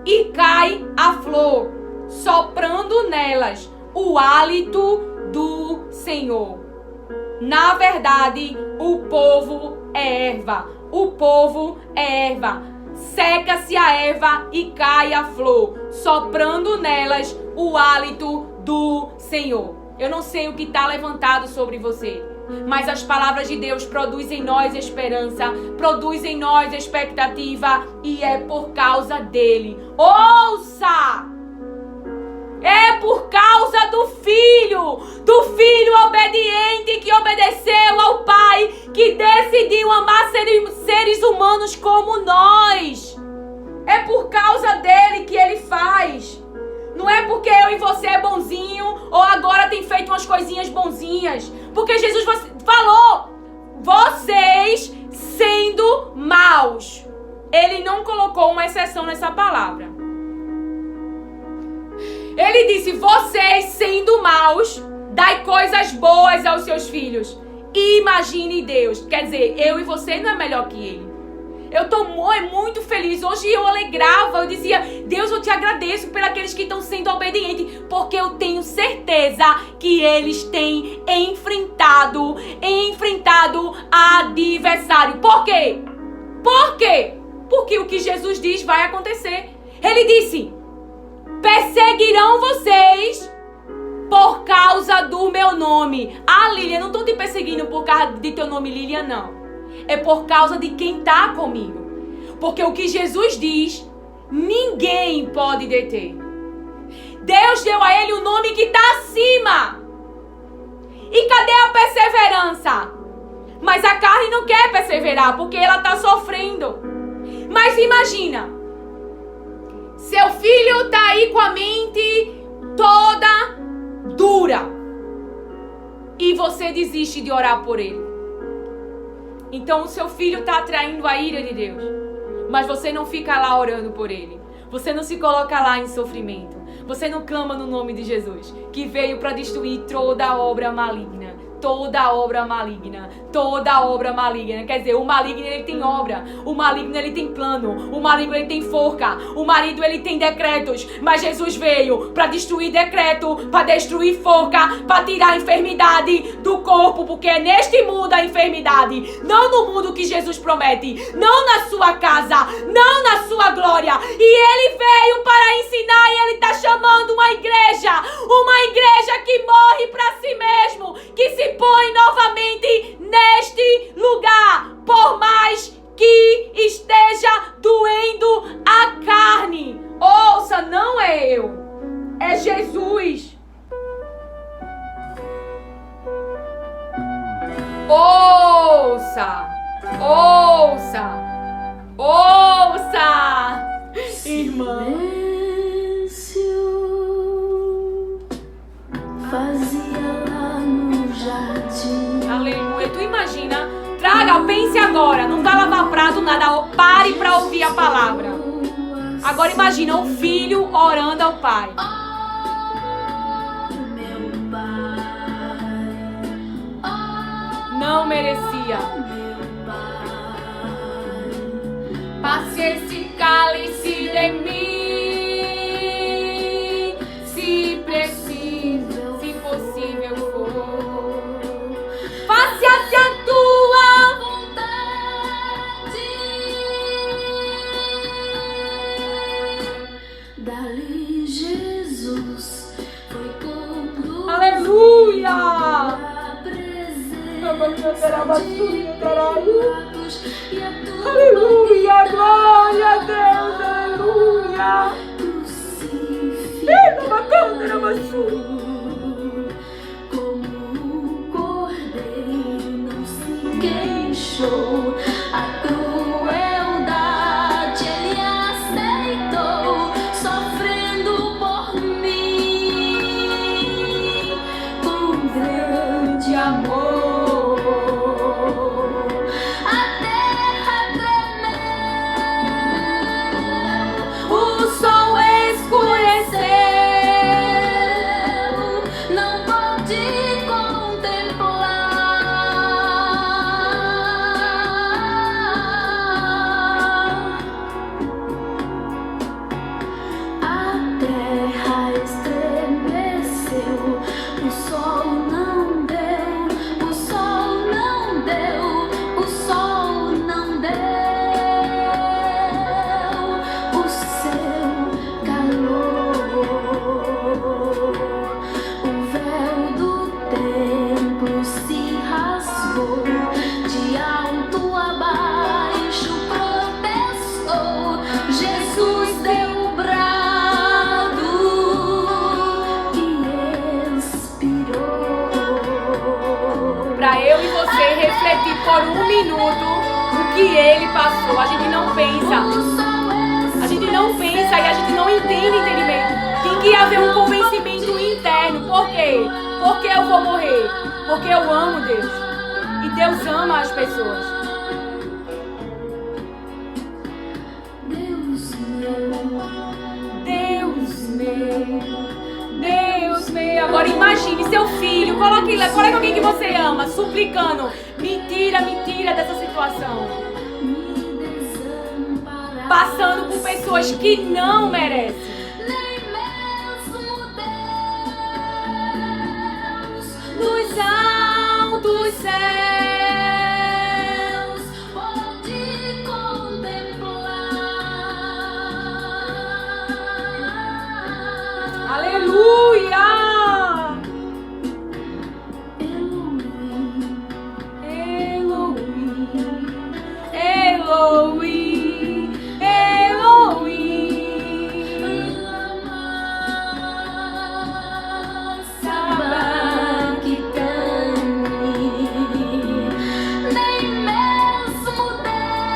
e cai a flor, soprando nelas o hálito do Senhor. Na verdade, o povo é erva. O povo é erva. Seca-se a erva e cai a flor, soprando nelas o hálito do Senhor. Eu não sei o que está levantado sobre você, mas as palavras de Deus produzem em nós esperança, produzem em nós expectativa, e é por causa dele. Ouça! É por causa do filho obediente que obedeceu ao Pai, que decidiu amar seres humanos como nós. É por causa dele que ele faz. Não é porque eu e você é bonzinho ou agora tem feito umas coisinhas bonzinhas. Porque Jesus falou, vocês sendo maus. Ele não colocou uma exceção nessa palavra. Ele disse, vocês sendo maus, dai coisas boas aos seus filhos. Imagine Deus. Quer dizer, eu e você não é melhor que ele. Eu estou muito feliz. Hoje eu alegrava, eu dizia, Deus, eu te agradeço por aqueles que estão sendo obedientes, porque eu tenho certeza que eles têm enfrentado adversário. Por quê? Por quê? Porque o que Jesus diz vai acontecer. Ele disse, perseguirão vocês por causa do meu nome. Ah, Lilian, não estou te perseguindo por causa de teu nome, Lilian, não. É por causa de quem está comigo. Porque o que Jesus diz, ninguém pode deter. Deus deu a ele o nome que está acima. E cadê a perseverança? Mas a carne não quer perseverar, porque ela está sofrendo. Mas imagina, seu filho está aí com a mente toda dura. E você desiste de orar por ele. Então o seu filho está atraindo a ira de Deus. Mas você não fica lá orando por ele. Você não se coloca lá em sofrimento. Você não clama no nome de Jesus, que veio para destruir toda obra maligna. Toda obra maligna. Toda obra maligna. Quer dizer, o maligno ele tem obra. O maligno ele tem plano. O maligno ele tem forca. O marido ele tem decretos. Mas Jesus veio para destruir decreto, para destruir forca, para tirar a enfermidade do corpo. Porque é neste mundo a enfermidade. Não no mundo que Jesus promete. Não na sua casa. Não na sua glória. E ele veio para ensinar e ele está chamando uma igreja. Uma igreja que morre para si mesmo. Que se põe novamente neste lugar, por mais que esteja doendo a carne. Ouça, não é eu, é Jesus. Ouça, ouça, ouça, irmã. Fazia lá no jardim. Aleluia. Tu imagina, pense agora, não vai lavar prato, nada, pare para ouvir a palavra. Agora imagina o filho orando ao pai. Não merecia. Passe esse cálice de mim. Se possível for, faça-se a tua vontade. Dali Jesus foi concluído. Aleluia! Aleluia! Glória a Deus! Aleluia! Como um cordeiro não se queixou, a crueldade ele aceitou, sofrendo por mim com grande amor. A terra tremeu, o sol escureceu. Jesus deu o brado você refletir por um minuto o que ele passou. A gente não pensa. A gente não pensa e a gente não entende entendimento. Tem que haver um convencimento interno. Por quê? Porque eu vou morrer. Porque eu amo Deus. E Deus ama as pessoas. Deus meu. Agora imagine seu filho, coloque alguém que você ama, suplicando, me tira dessa situação. Passando por pessoas que não merecem. Nos altos céus pode contemplar. Aleluia! Elohim, sabachthani. Nem mesmo Deus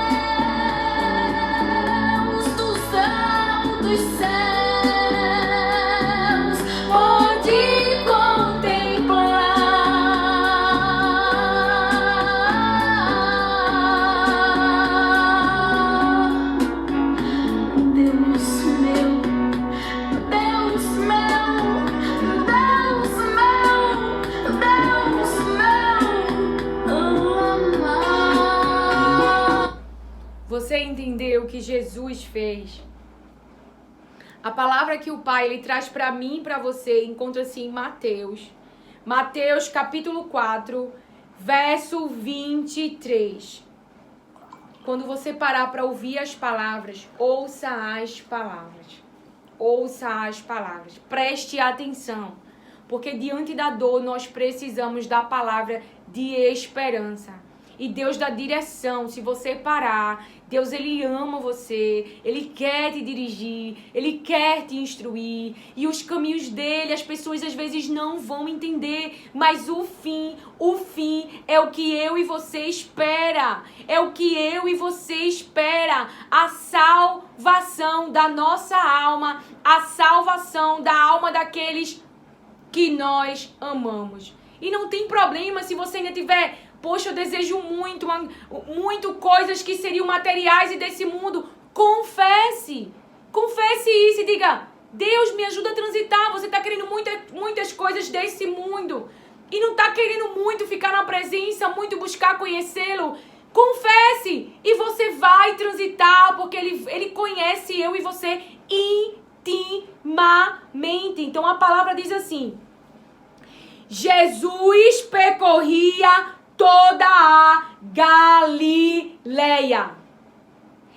dos altos céus pode contemplar. Você entendeu o que Jesus fez? A palavra que o Pai ele traz para mim e para você encontra-se em Mateus. Mateus capítulo 4, verso 23. Quando você parar para ouvir as palavras, ouça as palavras. Ouça as palavras. Preste atenção. Porque diante da dor nós precisamos da palavra de esperança. E Deus dá direção. Se você parar, Deus ele ama você, ele quer te dirigir, ele quer te instruir. E os caminhos dele, as pessoas às vezes não vão entender, mas o fim é o que eu e você espera. É o que eu e você espera. A salvação da nossa alma, a salvação da alma daqueles que nós amamos. E não tem problema se você ainda tiver... Poxa, eu desejo muito coisas que seriam materiais e desse mundo. Confesse. Confesse isso e diga, Deus me ajuda a transitar. Você está querendo muitas coisas desse mundo. E não está querendo muito ficar na presença, muito buscar conhecê-lo. Confesse. E você vai transitar, porque ele conhece eu e você intimamente. Então a palavra diz assim. Jesus percorria toda a Galileia.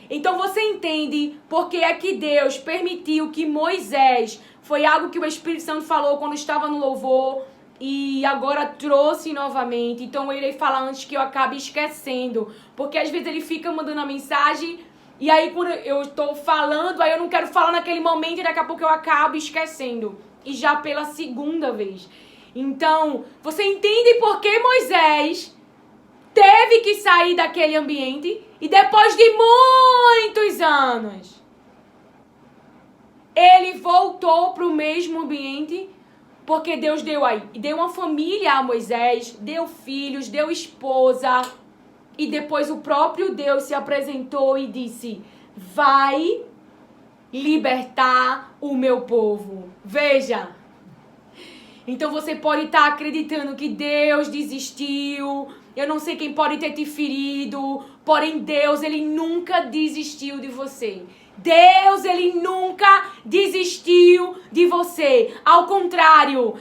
Então você entende porque é que Deus permitiu que Moisés, foi algo que o Espírito Santo falou quando estava no louvor e agora trouxe novamente. Então eu irei falar antes que eu acabe esquecendo, porque às vezes ele fica mandando a mensagem e aí quando eu estou falando, aí eu não quero falar naquele momento e daqui a pouco eu acabo esquecendo. E já pela segunda vez. Então, você entende por que Moisés teve que sair daquele ambiente e depois de muitos anos, ele voltou para o mesmo ambiente porque Deus deu uma família a Moisés, deu filhos, deu esposa e depois o próprio Deus se apresentou e disse, vai libertar o meu povo. Veja. Então você pode estar acreditando que Deus desistiu. Eu não sei quem pode ter te ferido. Porém, Deus, ele nunca desistiu de você. Deus, ele nunca desistiu de você. Ao contrário.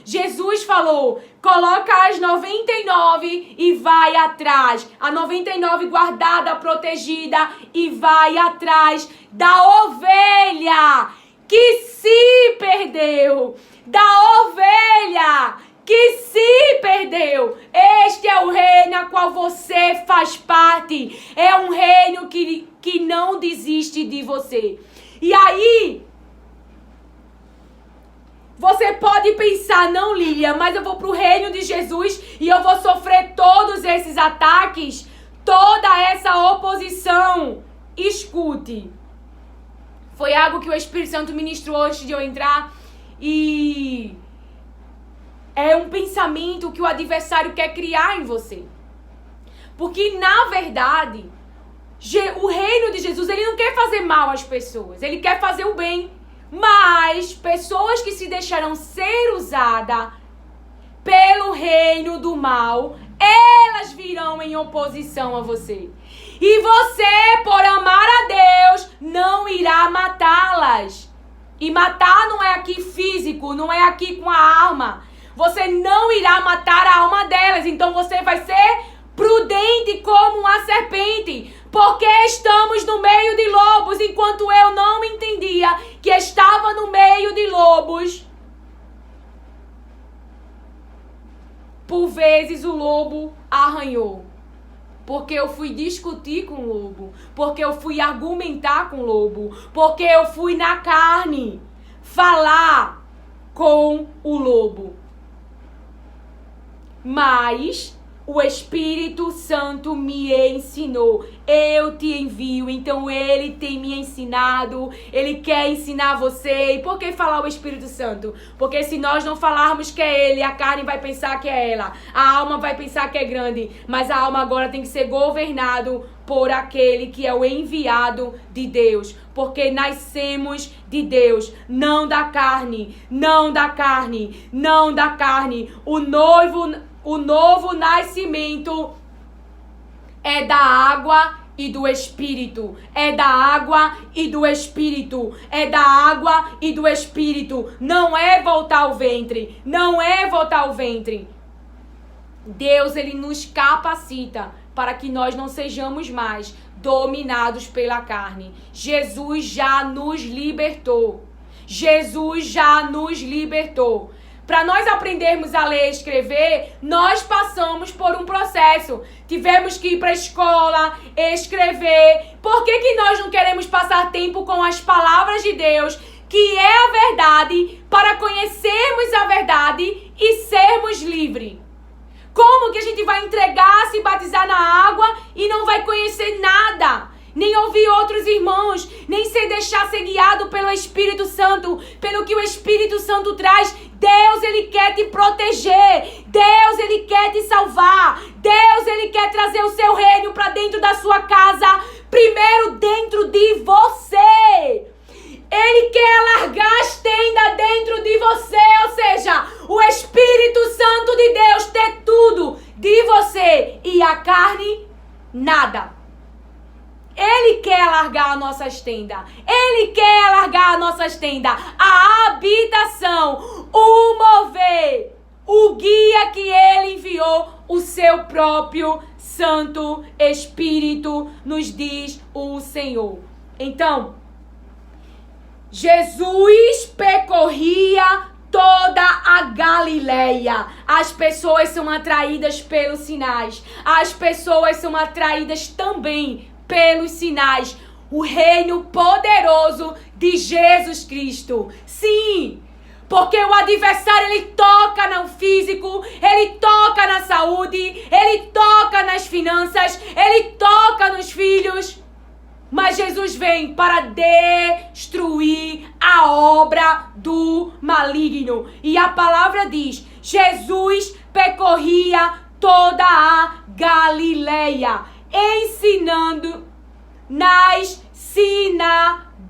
Jesus falou, coloca as 99 e vai atrás. A 99 guardada, protegida e vai atrás da ovelha que se perdeu, da ovelha que se perdeu. Este é o reino a qual você faz parte. É um reino que não desiste de você. E aí, você pode pensar, não, Lília, mas eu vou pro reino de Jesus e eu vou sofrer esses ataques, toda essa oposição, escute. Foi algo que o Espírito Santo ministrou antes de eu entrar e é um pensamento que o adversário quer criar em você. Porque, na verdade, o reino de Jesus, ele não quer fazer mal às pessoas, ele quer fazer o bem. Mas pessoas que se deixarão ser usadas pelo reino do mal, elas virão em oposição a você. E você, por amar a Deus, não irá matá-las. E matar não é aqui físico, não é aqui com a arma. Você não irá matar a alma delas. Então você vai ser prudente como uma serpente. Porque estamos no meio de lobos, enquanto eu não entendia que estava no meio de lobos. Por vezes o lobo arranhou. Porque eu fui discutir com o lobo. Porque eu fui argumentar com o lobo. Porque eu fui na carne falar com o lobo. Mas o Espírito Santo me ensinou. Eu te envio. Então ele tem me ensinado. Ele quer ensinar você. E por que falar o Espírito Santo? Porque se nós não falarmos que é ele, a carne vai pensar que é ela. A alma vai pensar que é grande. Mas a alma agora tem que ser governado por aquele que é o enviado de Deus. Porque nascemos de Deus, não da carne, não da carne, não da carne. O novo nascimento é da água e do Espírito. É da água e do Espírito. É da água e do Espírito. Não é voltar ao ventre. Não é voltar ao ventre. Deus, ele nos capacita para que nós não sejamos mais dominados pela carne. Jesus já nos libertou. Jesus já nos libertou. Para nós aprendermos a ler e escrever, nós passamos por um processo. Tivemos que ir para a escola, escrever. Por que nós não queremos passar tempo com as palavras de Deus, que é a verdade, para conhecermos a verdade e sermos livres? Como que a gente vai entregar, se batizar na água e não vai conhecer nada? Nem ouvir outros irmãos, nem se deixar ser guiado pelo Espírito Santo, pelo que o Espírito Santo traz. Deus, ele quer te proteger. Deus, ele quer te salvar. Deus, ele quer trazer o seu reino para dentro da sua casa, primeiro dentro de você. Ele quer alargar as tendas dentro de você, ou seja, o Espírito Santo de Deus ter tudo de você e a carne, nada. Ele quer alargar as nossas tendas. Ele quer alargar as nossas tendas. A habitação, o mover, o guia que ele enviou, o seu próprio Santo Espírito, nos diz o Senhor. Então, Jesus percorria toda a Galileia. As pessoas são atraídas pelos sinais. As pessoas são atraídas também pelos sinais. O reino poderoso de Jesus Cristo. Sim, porque o adversário, ele toca no físico, ele toca na saúde, ele toca nas finanças, ele toca nos filhos. Mas Jesus vem para destruir a obra do maligno. E a palavra diz: Jesus percorria toda a Galileia, ensinando nas sinagogas,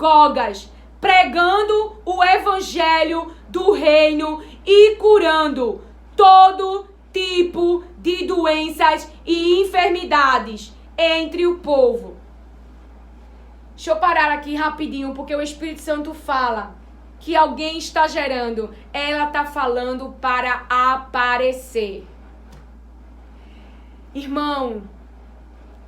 pregando o evangelho do reino e curando todo tipo de doenças e enfermidades entre o povo. Deixa eu parar aqui rapidinho, porque o Espírito Santo fala que alguém está gerando. Ela está falando para aparecer. Irmão,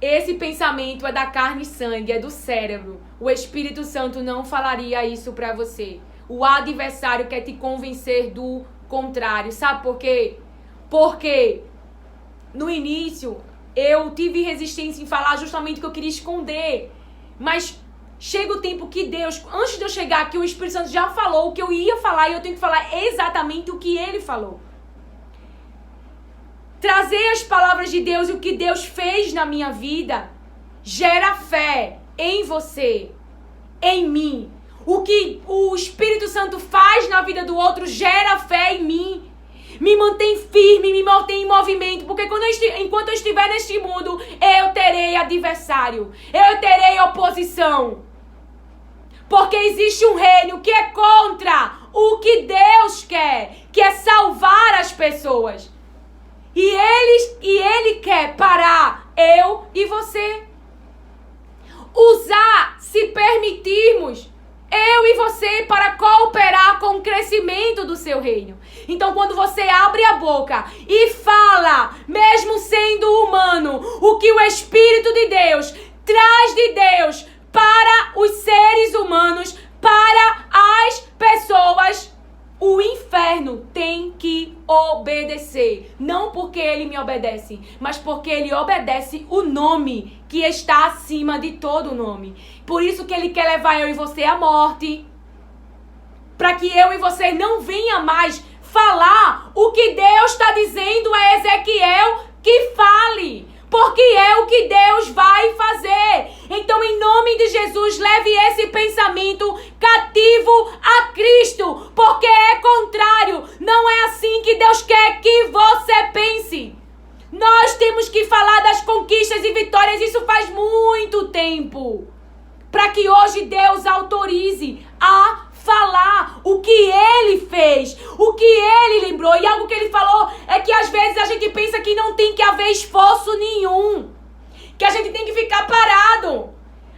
esse pensamento é da carne e sangue, é do cérebro. O Espírito Santo não falaria isso para você. O adversário quer te convencer do contrário. Sabe por quê? Porque no início eu tive resistência em falar justamente o que eu queria esconder. Mas chega o tempo que Deus, antes de eu chegar aqui, o Espírito Santo já falou o que eu ia falar e eu tenho que falar exatamente o que ele falou. trazer as palavras de Deus e o que Deus fez na minha vida gera fé em você, em mim. O que o Espírito Santo faz na vida do outro gera fé em mim. Me mantém firme, me mantém em movimento, porque enquanto eu estiver neste mundo, eu terei adversário, eu terei oposição. Porque existe um reino que é contra o que Deus quer, que é salvar as pessoas. E ele quer parar eu e você. Se permitirmos, eu e você, para cooperar com o crescimento do seu reino. Então, quando você abre a boca e fala, mesmo sendo humano, o que o Espírito de Deus traz de Deus para os seres humanos, para as pessoas, o inferno tem que obedecer. Não porque ele me obedece, mas porque ele obedece o nome que está acima de todo nome. Por isso que ele quer levar eu e você à morte. Para que eu e você não venha mais falar o que Deus está dizendo a Ezequiel que fale. Porque é o que Deus vai fazer. Então, em nome de Jesus, leve esse pensamento cativo a Cristo. Porque é contrário. Não é assim que Deus quer que você pense. Nós temos que falar das conquistas e vitórias. Isso faz muito tempo. Para que hoje Deus autorize a falar o que ele fez, o que ele lembrou. E algo que ele falou é que às vezes a gente pensa que não tem que haver esforço nenhum, que a gente tem que ficar parado.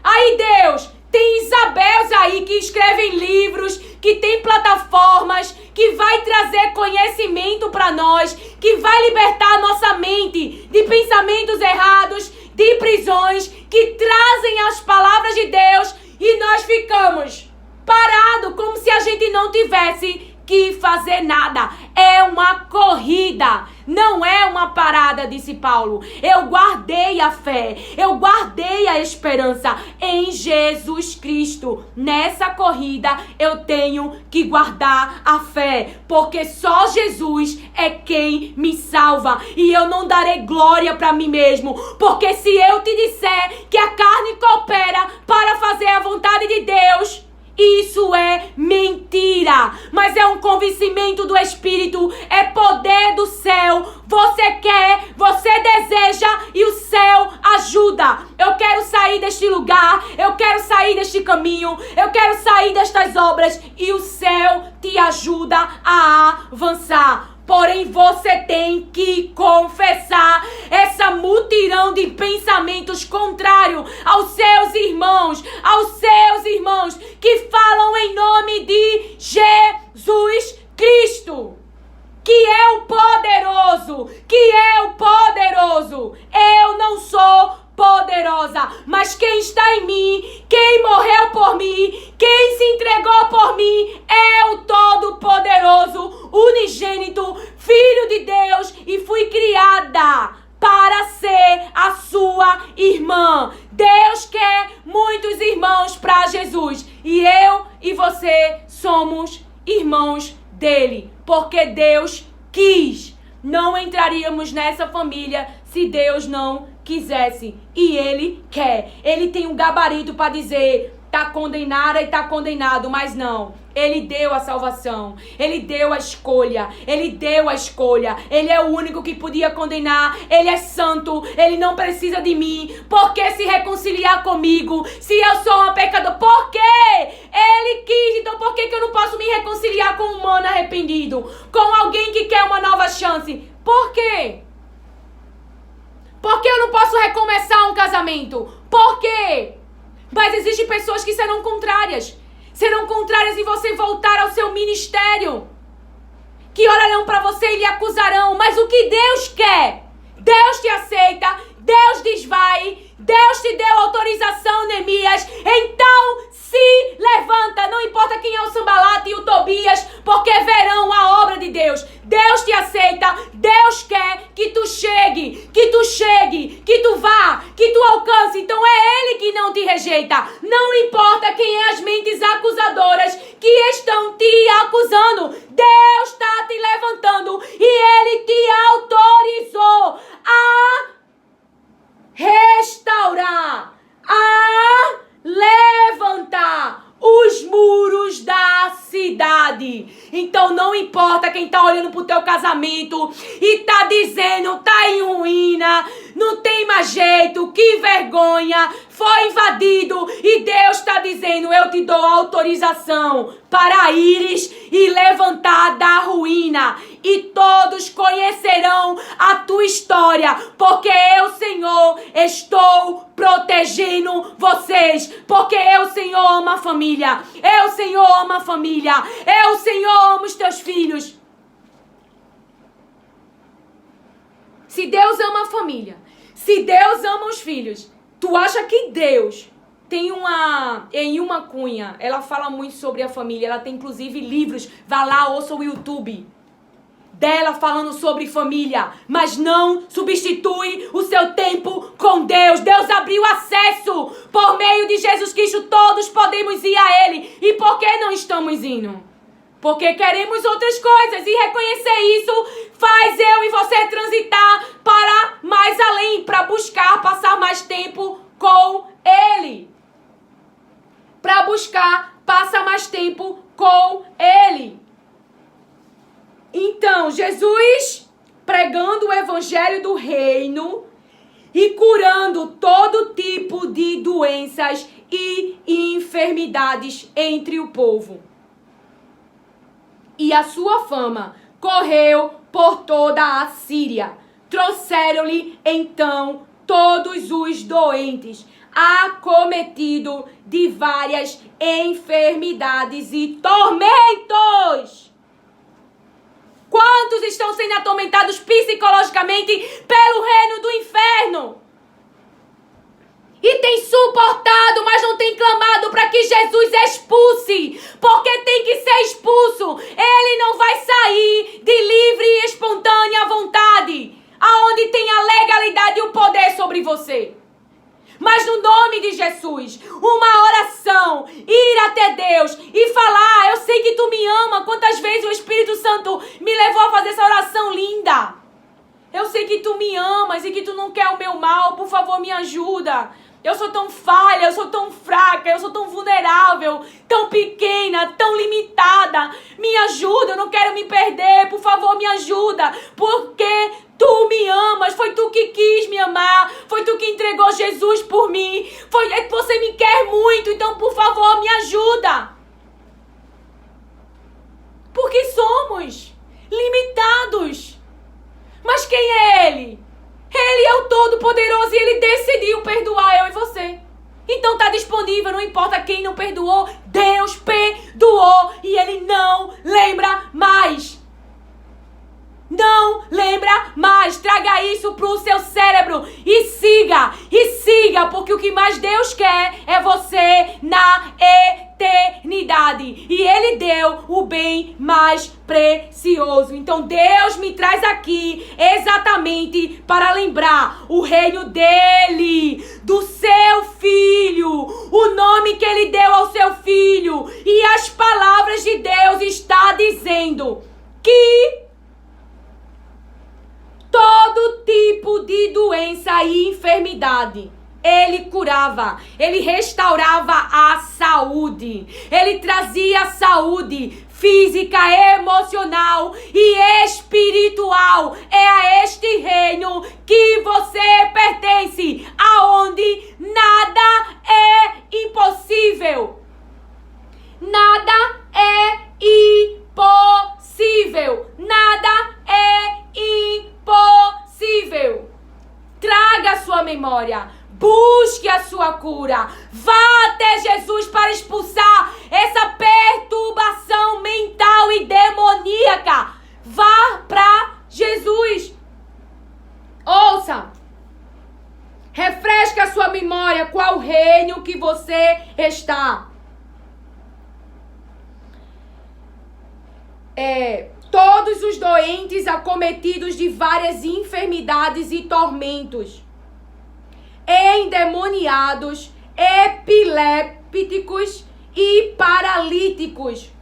Aí Deus, tem Isabels aí que escrevem livros, que tem plataformas, que vai trazer conhecimento para nós, que vai libertar a nossa mente de pensamentos errados, de prisões, que trazem as palavras de Deus e nós ficamos parado, como se a gente não tivesse que fazer nada. É uma corrida, não é uma parada, disse Paulo. Eu guardei a fé, eu guardei a esperança em Jesus Cristo. Nessa corrida eu tenho que guardar a fé, porque só Jesus é quem me salva. E eu não darei glória para mim mesmo, porque se eu te disser que a carne coopera para fazer a vontade de Deus, isso é mentira, mas é um convencimento do Espírito, é poder do céu. Você quer, você deseja e o céu ajuda. Eu quero sair deste lugar, eu quero sair deste caminho, eu quero sair destas obras e o céu te ajuda a avançar. Porém, você tem que confessar essa mutirão de pensamentos contrários aos seus irmãos que falam em nome de Jesus Cristo, que é o poderoso, Eu não sou poderosa, mas quem está em mim, quem morreu por mim, quem se entregou por mim, é o Todo-Poderoso, unigênito, Filho de Deus, e fui criada para ser a sua irmã. Deus quer muitos irmãos para Jesus, e eu e você somos irmãos dele, porque Deus quis. Não entraríamos nessa família se Deus não quisesse. E ele quer. Ele tem um gabarito para dizer: tá condenada e tá condenado, mas não. Ele deu a salvação. Ele deu a escolha. Ele é o único que podia condenar. Ele é santo. Ele não precisa de mim. Por que se reconciliar comigo? Se eu sou uma pecadora, por quê? Ele quis. Então por que eu não posso me reconciliar com um humano arrependido? Com alguém que quer uma nova chance? Por quê? Por que eu não posso recomeçar um casamento? Por quê? Mas existem pessoas que serão contrárias. Serão contrárias em você voltar ao seu ministério. Que olharão para você e lhe acusarão. Mas o que Deus quer? Deus te aceita. Deus diz vai. Deus te deu autorização, Neemias. Então se levanta. Não importa quem é o Sambalate e o Tobias, porque verão a obra de Deus. Deus te aceita. Deus quer que tu chegue, que tu vá, que tu alcance. Então é Ele que não te rejeita. Não importa quem é as mentes acusadoras que estão te acusando. Deus está te levantando e Ele te autorizou quem tá olhando pro teu casamento e tá dizendo, tá em ruína, não tem mais jeito, que vergonha, foi invadido, e Deus tá dizendo, eu te dou autorização para ires e levantar da ruína, e todos conhecerão a tua história, porque eu, Senhor, estou protegendo vocês, porque eu, Senhor, amo a família, eu, Senhor, amo a família, eu, Senhor, amo os teus filhos. Se Deus ama a família, se Deus ama os filhos, tu acha que Deus tem em uma cunha, ela fala muito sobre a família, ela tem inclusive livros, vá lá, ouça o YouTube dela falando sobre família, mas não substitui o seu tempo com Deus. Deus abriu acesso por meio de Jesus Cristo, todos podemos ir a Ele. E por que não estamos indo? Porque queremos outras coisas, e reconhecer isso faz eu e você transitar para mais além, para buscar passar mais tempo com Ele. Para buscar passar mais tempo com Ele. Então, Jesus pregando o evangelho do reino e curando todo tipo de doenças e enfermidades entre o povo. E a sua fama correu por toda a Síria. Trouxeram-lhe então todos os doentes, acometidos de várias enfermidades e tormentos. Quantos estão sendo atormentados psicologicamente pelo reino do inferno? E tem suportado, mas não tem clamado para que Jesus expulse. Porque tem que ser expulso. Ele não vai sair de livre e espontânea vontade, aonde tem a legalidade e o poder sobre você. Mas no nome de Jesus, uma oração, ir até Deus e falar, eu sei que tu me ama. Quantas vezes o Espírito Santo me levou a fazer essa oração linda. Eu sei que tu me amas e que tu não quer o meu mal, por favor me ajuda. Eu sou tão falha, eu sou tão fraca, eu sou tão vulnerável, tão pequena, tão limitada. Me ajuda, eu não quero me perder, por favor me ajuda. Porque tu me amas, foi tu que quis me amar, foi tu que entregou Jesus por mim. Você me quer muito, então por favor me ajuda. Porque somos limitados. Mas quem é Ele? Ele é o Todo-Poderoso e Ele decidiu perdoar eu e você. Então tá disponível, não importa quem não perdoou, Deus perdoou e Ele não lembra mais. Não lembra mais. Traga isso pro seu cérebro e siga, porque o que mais Deus quer é você na eternidade. E Ele deu o bem mais precioso. Então Deus me traz aqui exatamente para lembrar o reino dele, do seu filho, o nome que Ele deu ao seu filho. E as palavras de Deus está dizendo que todo tipo de doença e enfermidade Ele curava, Ele restaurava a saúde, Ele trazia saúde física, emocional e espiritual. É a este reino que você pertence, aonde nada é impossível. Nada é impossível. Nada é impossível. Traga a sua memória, busque a sua cura, vá até Jesus para expulsar essa perturbação mental e demoníaca. Vá para Jesus. Ouça, refresque a sua memória, qual reino que você está. Todos os doentes acometidos de várias enfermidades e tormentos, endemoniados, epilépticos e paralíticos.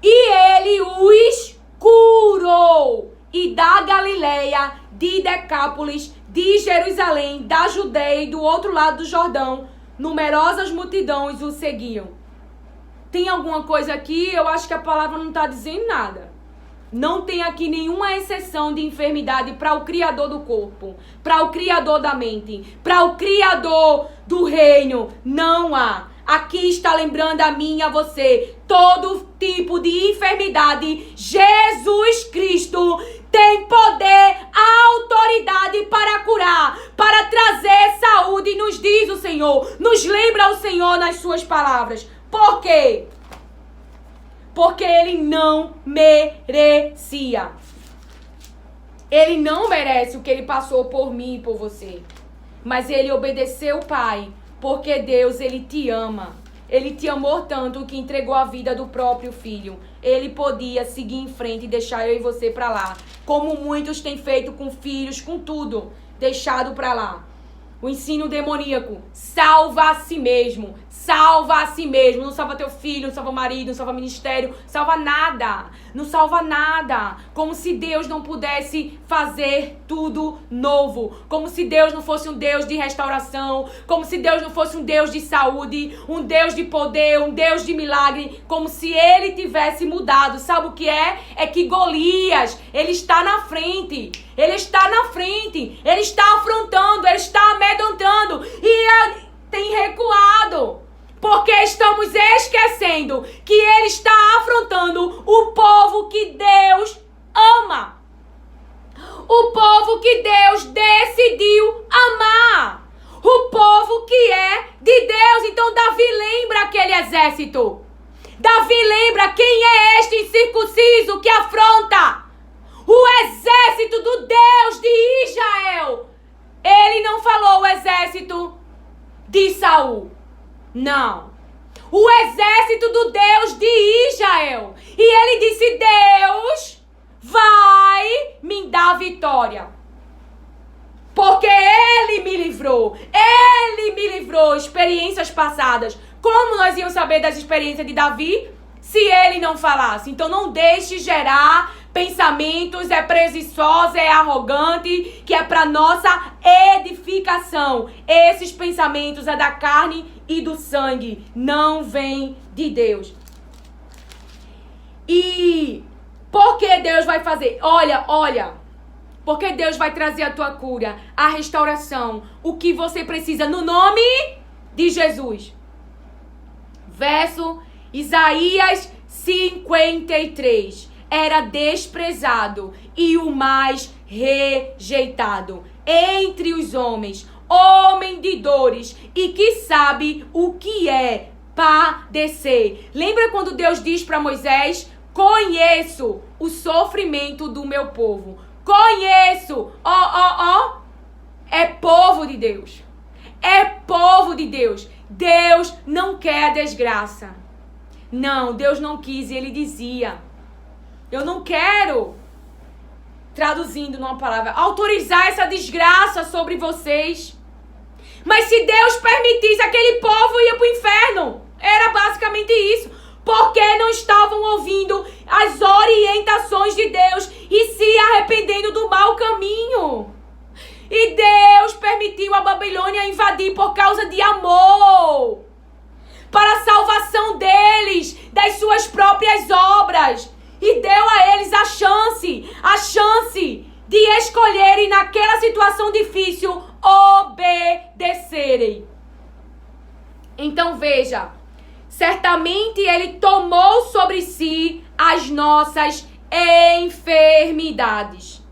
E Ele os curou. E da Galileia, de Decápolis, de Jerusalém, da Judeia e do outro lado do Jordão, numerosas multidões o seguiam. tem alguma coisa aqui, eu acho que a palavra não está dizendo nada. Não tem aqui nenhuma exceção de enfermidade para o Criador do corpo, para o Criador da mente, para o Criador do reino. Não há. Aqui está lembrando a mim e a você, todo tipo de enfermidade, Jesus Cristo tem poder, autoridade para curar, para trazer saúde, nos diz o Senhor, nos lembra o Senhor nas suas palavras. Por quê? Porque ele não merecia. Ele não merece o que ele passou por mim e por você. Mas ele obedeceu o Pai, porque Deus, ele te ama. Ele te amou tanto que entregou a vida do próprio filho. Ele podia seguir em frente e deixar eu e você pra lá. Como muitos têm feito com filhos, com tudo, deixado pra lá. O ensino demoníaco, salva a si mesmo, salva a si mesmo. Não salva teu filho, não salva o marido, não salva ministério, salva nada. Não salva nada. Como se Deus não pudesse fazer tudo novo. Como se Deus não fosse um Deus de restauração. Como se Deus não fosse um Deus de saúde, um Deus de poder, um Deus de milagre. Como se ele tivesse mudado. Sabe o que é? É que Golias, ele está na frente. Ele está na frente. Ele está afrontando, ele está amedrontando. E tem recuado. Porque estamos esquecendo que ele está afrontando o povo que Deus ama. O povo que Deus decidiu amar. O povo que é de Deus. Então Davi lembra aquele exército. Davi lembra quem é este incircunciso que afronta o exército do Deus de Israel. Ele não falou o exército de Saul. Não. O exército do Deus de Israel. E ele disse, Deus vai me dar vitória. Porque ele me livrou. Ele me livrou. Experiências passadas. Como nós íamos saber das experiências de Davi se ele não falasse? Então não deixe gerar pensamentos, é preguiçosa, é arrogante, que é para nossa edificação. Esses pensamentos é da carne e do sangue, não vem de Deus. E por que Deus vai fazer? Olha, porque Deus vai trazer a tua cura, a restauração, o que você precisa no nome de Jesus. Verso Isaías 53. Era desprezado e o mais rejeitado entre os homens, homem de dores e que sabe o que é padecer. Lembra quando Deus diz para Moisés, conheço o sofrimento do meu povo. Conheço, é povo de Deus. É povo de Deus. Deus não quer a desgraça. Não, Deus não quis e ele dizia, eu não quero, traduzindo numa palavra, autorizar essa desgraça sobre vocês. Mas se Deus permitisse, aquele povo ia para o inferno. Era basicamente isso. Porque não estavam ouvindo as orientações de Deus e se arrependendo do mau caminho. E Deus permitiu a Babilônia invadir por causa de amor. Para a salvação deles, das suas próprias obras. E deu a eles a chance de escolherem naquela situação difícil, obedecerem. Então veja, certamente ele tomou sobre si as nossas enfermidades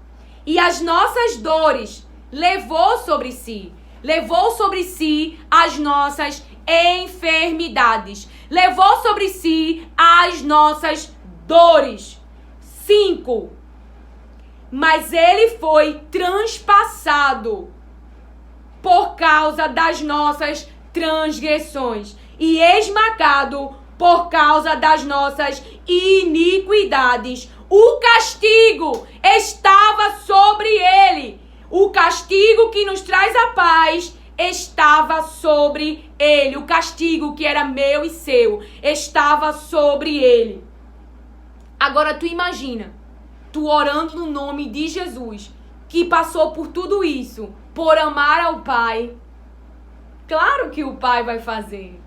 e as nossas dores levou sobre si as nossas enfermidades, levou sobre si as nossas dores. 5. Mas ele foi transpassado por causa das nossas transgressões e esmagado por causa das nossas iniquidades. O castigo estava sobre ele. O castigo que nos traz a paz estava sobre ele. O castigo que era meu e seu estava sobre ele. Agora tu imagina, tu orando no nome de Jesus, que passou por tudo isso, por amar ao Pai. Claro que o Pai vai fazer.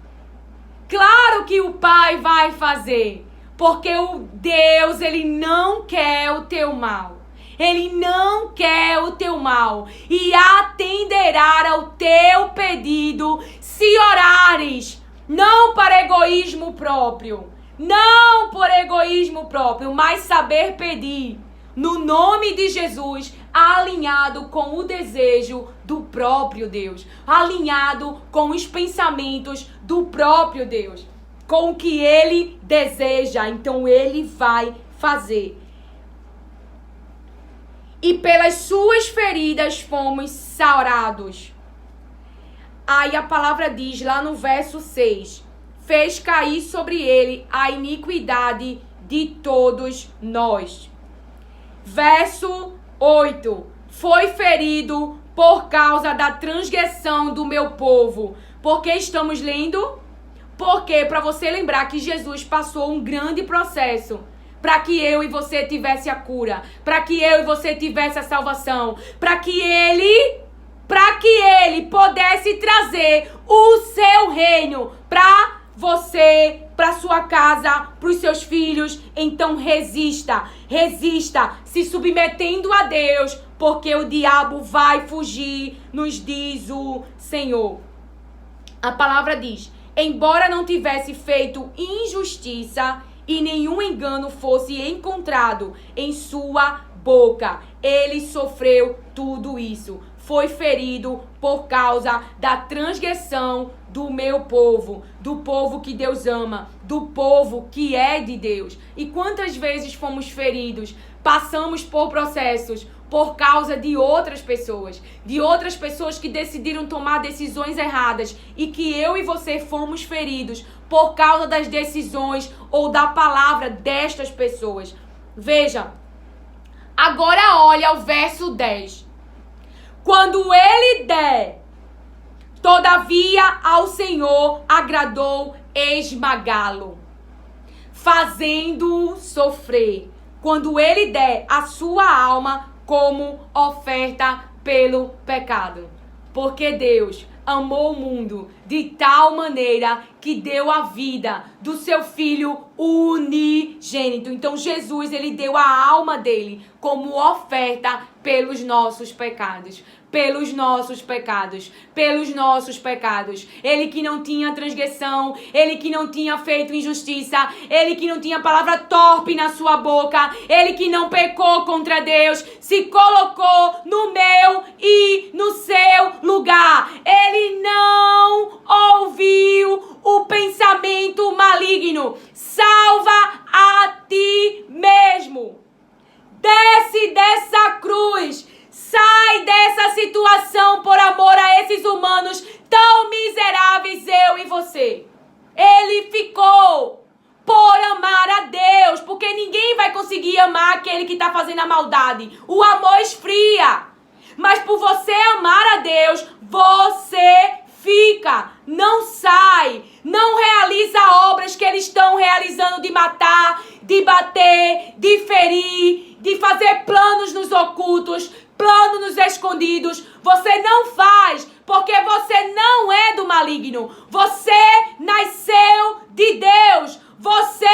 Claro que o Pai vai fazer. Porque o Deus, Ele não quer o teu mal. Ele não quer o teu mal. E atenderá ao teu pedido se orares. Não para egoísmo próprio. Não por egoísmo próprio, mas saber pedir. No nome de Jesus, alinhado com o desejo do próprio Deus. Alinhado com os pensamentos do próprio Deus. Com o que Ele deseja. Então Ele vai fazer. E pelas suas feridas fomos sarados. Aí a palavra diz lá no verso 6. Fez cair sobre ele a iniquidade de todos nós. Verso 8. Foi ferido por causa da transgressão do meu povo. Por que estamos lendo? Porque para você lembrar que Jesus passou um grande processo para que eu e você tivesse a cura, para que eu e você tivesse a salvação, para que ele pudesse trazer o seu reino para você, para sua casa, para os seus filhos. Então resista, se submetendo a Deus, porque o diabo vai fugir, nos diz o Senhor. A palavra diz: embora não tivesse feito injustiça e nenhum engano fosse encontrado em sua boca, ele sofreu tudo isso. Foi ferido por causa da transgressão do meu povo, do povo que Deus ama, do povo que é de Deus. E quantas vezes fomos feridos, passamos por processos por causa de outras pessoas que decidiram tomar decisões erradas, e que eu e você fomos feridos por causa das decisões ou da palavra destas pessoas. Veja, agora olha o verso 10. Quando ele der, todavia ao Senhor agradou esmagá-lo, fazendo-o sofrer. Quando ele der a sua alma como oferta pelo pecado. Porque Deus amou o mundo de tal maneira que deu a vida do seu Filho unigênito. Então Jesus, ele deu a alma dele como oferta pelos nossos pecados. Pelos nossos pecados. Ele que não tinha transgressão, ele que não tinha feito injustiça, ele que não tinha palavra torpe na sua boca, ele que não pecou contra Deus, se colocou no meu e no seu lugar. Ele não ouviu o pensamento maligno. Salva a ti mesmo. Desce dessa cruz. Sai dessa situação por amor a esses humanos tão miseráveis, eu e você. Ele ficou por amar a Deus, porque ninguém vai conseguir amar aquele que está fazendo a maldade. O amor esfria. Mas por você amar a Deus, você fica, não sai, não realiza obras que eles estão realizando de matar, de bater, de ferir, de fazer planos nos ocultos, planos nos escondidos. Você não faz, porque você não é do maligno. Você nasceu de Deus. Você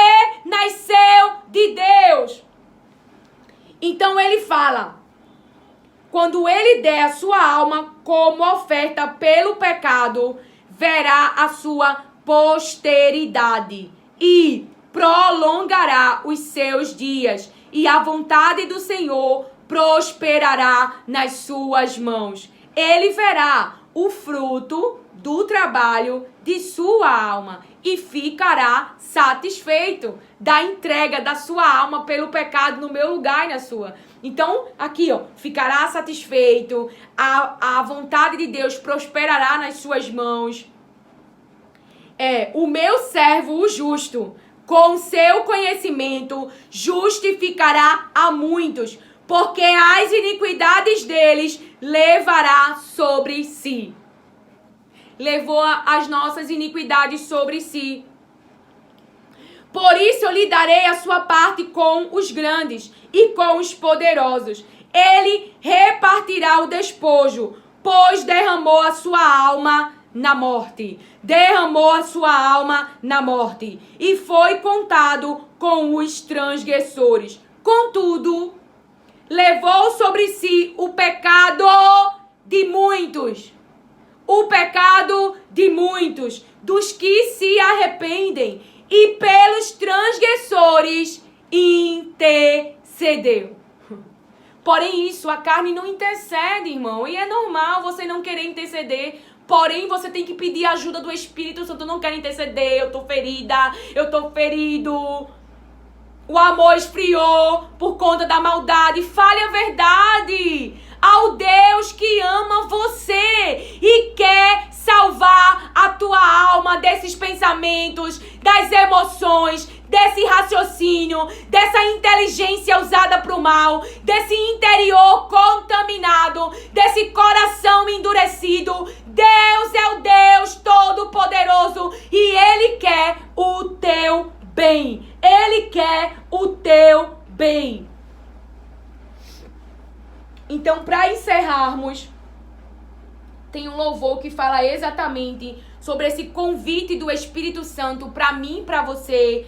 nasceu de Deus. Então ele fala: quando ele der a sua alma como oferta pelo pecado, verá a sua posteridade e prolongará os seus dias, e a vontade do Senhor prosperará nas suas mãos. Ele verá o fruto do trabalho de sua alma e ficará satisfeito da entrega da sua alma pelo pecado no meu lugar e na sua. Então, aqui, ficará satisfeito, a vontade de Deus prosperará nas suas mãos. O meu servo, o justo, com seu conhecimento, justificará a muitos, porque as iniquidades deles levará sobre si. Levou as nossas iniquidades sobre si. Por isso eu lhe darei a sua parte com os grandes e com os poderosos. Ele repartirá o despojo, pois derramou a sua alma na morte. Derramou a sua alma na morte. E foi contado com os transgressores. Contudo, levou sobre si o pecado de muitos. O pecado de muitos, dos que se arrependem, e pelos transgressores intercedeu. Porém isso, a carne não intercede, irmão. E é normal você não querer interceder. Porém, você tem que pedir a ajuda do Espírito Santo. Eu não quero interceder, eu tô ferida, eu tô ferido. O amor esfriou por conta da maldade. Fale a verdade ao Deus que ama você e quer salvar a tua alma desses pensamentos, das emoções, desse raciocínio, dessa inteligência usada para o mal, desse interior contaminado, desse coração endurecido. Deus é o Deus Todo-Poderoso e Ele quer o teu bem. Ele quer o teu bem. Então, para encerrarmos, tem um louvor que fala exatamente sobre esse convite do Espírito Santo para mim e para você,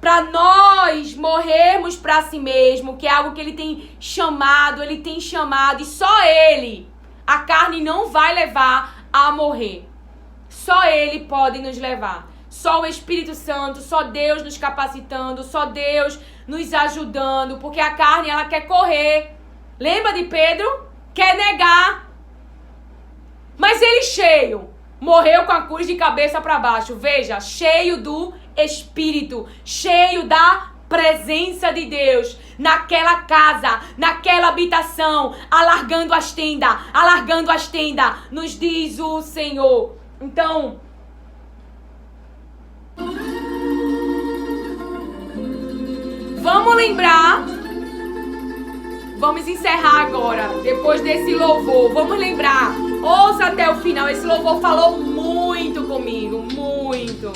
para nós morrermos para si mesmo, que é algo que ele tem chamado, e só ele, a carne não vai levar a morrer. Só ele pode nos levar. Só o Espírito Santo, só Deus nos capacitando, só Deus nos ajudando, porque a carne, ela quer correr. Lembra de Pedro? Quer negar. Mas ele cheio, morreu com a cruz de cabeça para baixo. Veja, cheio do Espírito, cheio da presença de Deus, naquela casa, naquela habitação, alargando as tendas, nos diz o Senhor. Então, vamos lembrar, vamos encerrar agora, depois desse louvor, vamos lembrar, ouça até o final, esse louvor falou muito comigo, muito.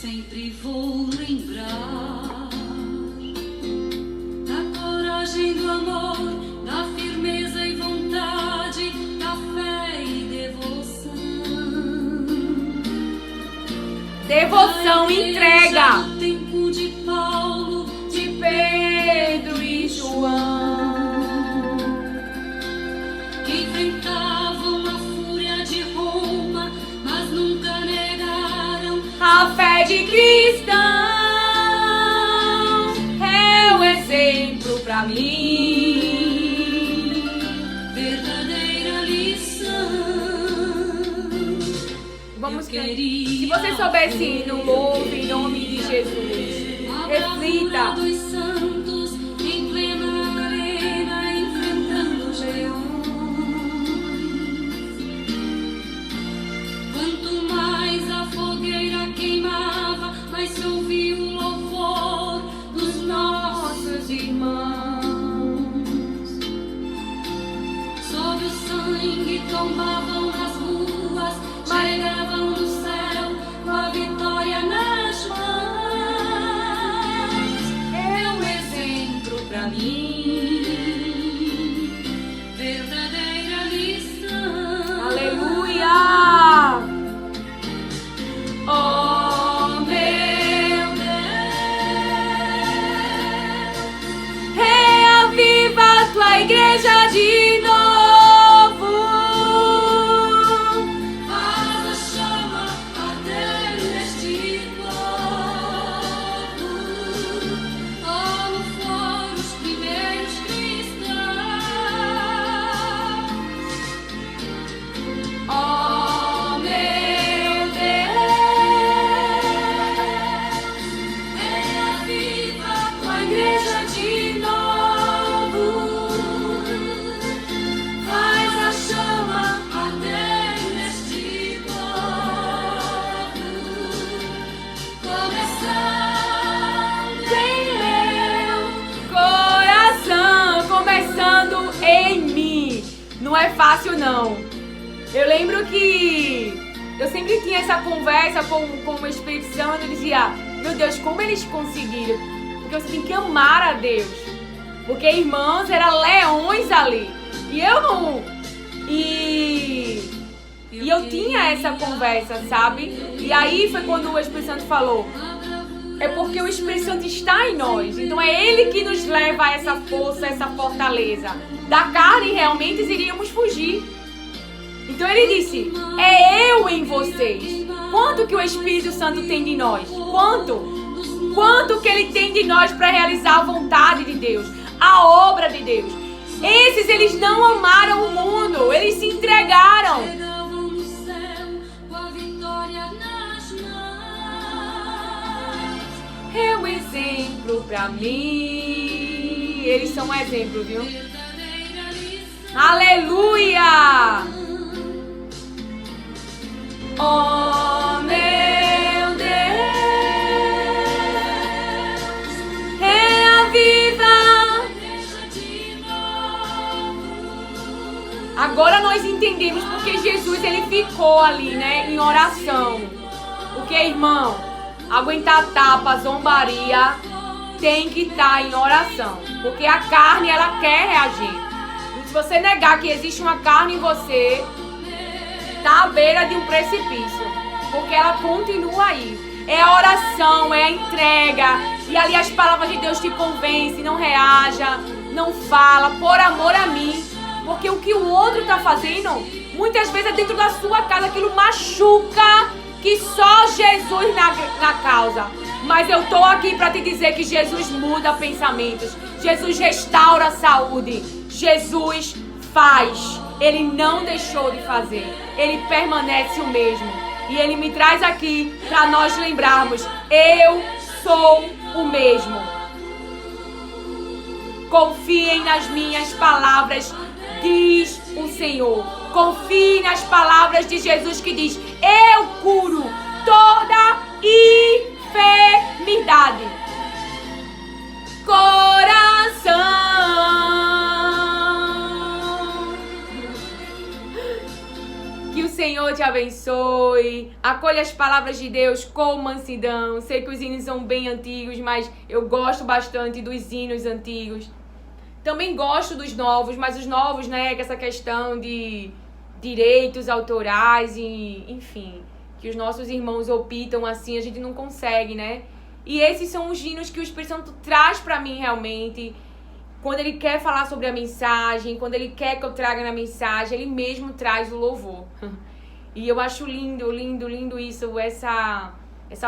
Sempre vou lembrar da coragem do amor, da firmeza e vontade, da fé e devoção. Devoção, entrega. No tempo de Paulo, De Pedro e João, que enfrentavam a fúria de Roma, mas nunca negaram a fé de cristão é o exemplo pra mim. verdadeira lição. Vamos Eu cantar. queria Se você soubesse ir no louve em nome de Jesus, reflita. dos santos em plena arena enfrentando os leões. Quanto mais a fogueira queimava, mais se ouvia o louvor dos nossos irmãos. Sob o sangue tombavam nas ruas, chegavam no céu com a vitória nas mãos. É um exemplo pra mim, verdadeira lição. Aleluia! Oh, meu Deus, Reaviva a tua igreja de novo. faz a chama arder neste povo, como foram os primeiros cristãos. Oh, meu Deus, reaviva a tua igreja de novo, faz a chama arder neste povo, começando em meu Coração começando em mim. Não é fácil não. Eu lembro que eu sempre tinha essa conversa com o Espírito Santo e dizia, meu Deus, como eles conseguiram? Porque você tem que amar a Deus. Porque irmãos, eram leões ali. E eu não... E eu tinha essa conversa, sabe? E aí foi quando o Espírito Santo falou, é porque o Espírito Santo está em nós. Então é Ele que nos leva a essa força, essa fortaleza. Da carne realmente iríamos fugir. Então ele disse, é eu em vocês. Quanto que o Espírito Santo tem de nós? Quanto? Quanto que ele tem de nós para realizar a vontade de Deus, a obra de Deus? Esses, eles não amaram o mundo, eles se entregaram. É um exemplo pra mim. Eles são um exemplo, viu? Aleluia! Oh, meu Deus, reaviva. Agora nós entendemos porque Jesus, ele ficou ali, né, em oração. Porque, irmão, aguentar tapa, zombaria, tem que estar em oração. Porque a carne, ela quer reagir. E se você negar que existe uma carne em você, tá à beira de um precipício, porque ela continua aí. É a oração, é a entrega, e ali as palavras de Deus te convencem, não reaja, não fala, por amor a mim, porque o que o outro tá fazendo, muitas vezes é dentro da sua casa, aquilo machuca, que só Jesus na causa. Mas eu tô aqui para te dizer que Jesus muda pensamentos, Jesus restaura a saúde, Jesus faz. Ele não deixou de fazer. Ele permanece o mesmo. E Ele me traz aqui para nós lembrarmos. Eu sou o mesmo. Confiem nas minhas palavras, diz o Senhor. Confie nas palavras de Jesus que diz, eu curo toda enfermidade. Coração. Que o Senhor te abençoe. Acolha as palavras de Deus com mansidão. Sei que os hinos são bem antigos, mas eu gosto bastante dos hinos antigos. Também gosto dos novos, mas os novos, né, que essa questão de direitos autorais e, enfim, que os nossos irmãos optam assim, a gente não consegue, né? E esses são os hinos que o Espírito Santo traz pra mim realmente. Quando ele quer falar sobre a mensagem, quando ele quer que eu traga na mensagem, ele mesmo traz o louvor. E eu acho lindo, lindo, lindo isso, essa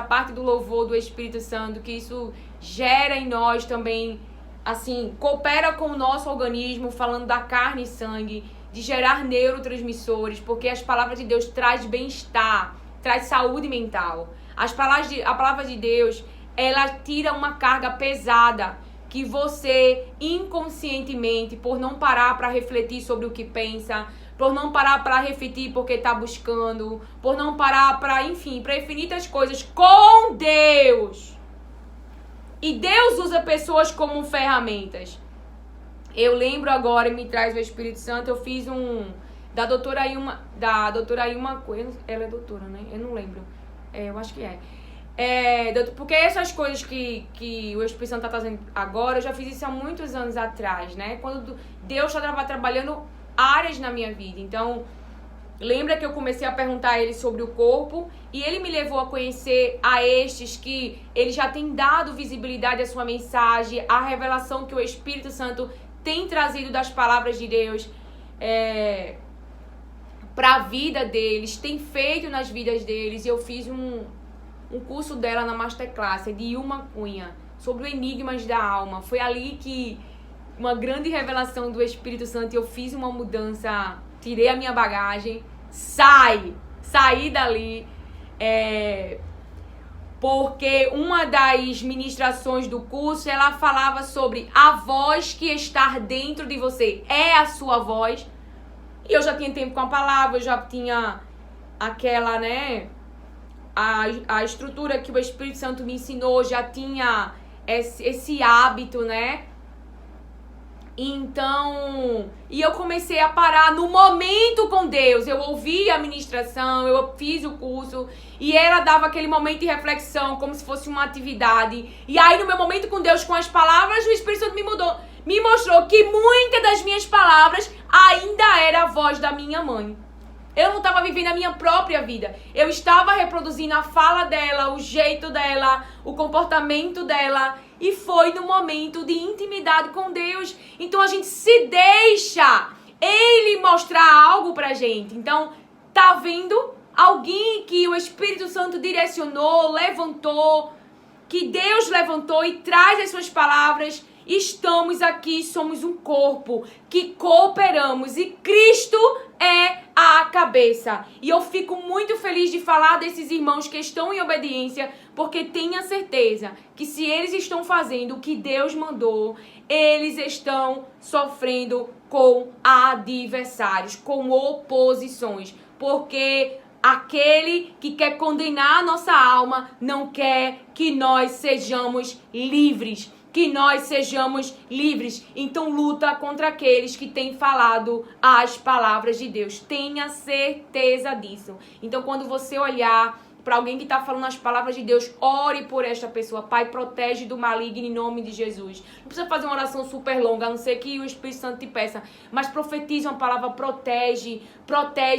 parte do louvor do Espírito Santo, que isso gera em nós também, assim, coopera com o nosso organismo, falando da carne e sangue, de gerar neurotransmissores, porque as palavras de Deus traz bem-estar, traz saúde mental. A palavra de Deus, ela tira uma carga pesada que você, inconscientemente, por não parar para refletir sobre o que pensa, por não parar para refletir porque está buscando, por não parar para, enfim, para infinitas coisas com Deus. E Deus usa pessoas como ferramentas. Eu lembro agora, e me traz o Espírito Santo, eu fiz da doutora Ilma Coelho, ela é doutora, né? Eu não lembro. Eu acho que é. Porque essas coisas que o Espírito Santo está trazendo agora, eu já fiz isso há muitos anos atrás, né? Quando Deus estava trabalhando áreas na minha vida. Então, lembra que eu comecei a perguntar a ele sobre o corpo e ele me levou a conhecer a estes que ele já tem dado visibilidade à sua mensagem, à revelação que o Espírito Santo tem trazido das palavras de Deus para a vida deles, tem feito nas vidas deles. E eu fiz um curso dela na Masterclass, de Ilma Cunha, sobre o Enigmas da Alma. Foi ali que uma grande revelação do Espírito Santo, eu fiz uma mudança, tirei a minha bagagem, saí dali, porque uma das ministrações do curso, ela falava sobre a voz que está dentro de você, é a sua voz. E eu já tinha tempo com a palavra, eu já tinha aquela, né, a estrutura que o Espírito Santo me ensinou, já tinha esse hábito, né? Então, e eu comecei a parar no momento com Deus. Eu ouvi a ministração, eu fiz o curso e ela dava aquele momento de reflexão como se fosse uma atividade. E aí no meu momento com Deus, com as palavras, o Espírito Santo me mostrou que muitas das minhas palavras ainda era a voz da minha mãe. Eu não estava vivendo a minha própria vida. Eu estava reproduzindo a fala dela, o jeito dela, o comportamento dela. E foi no momento de intimidade com Deus. Então a gente se deixa Ele mostrar algo pra gente. Então, tá vendo? Alguém que o Espírito Santo direcionou, levantou, que Deus levantou e traz as suas palavras. Estamos aqui, somos um corpo que cooperamos e Cristo é a cabeça. E eu fico muito feliz de falar desses irmãos que estão em obediência, porque tenha certeza que se eles estão fazendo o que Deus mandou, eles estão sofrendo com adversários, com oposições, porque aquele que quer condenar a nossa alma não quer que nós sejamos livres. Que nós sejamos livres. Então luta contra aqueles que têm falado as palavras de Deus. Tenha certeza disso. Então quando você olhar para alguém que está falando as palavras de Deus, ore por esta pessoa. Pai, protege do maligno em nome de Jesus. Não precisa fazer uma oração super longa, a não ser que o Espírito Santo te peça. Mas profetize uma palavra, protege,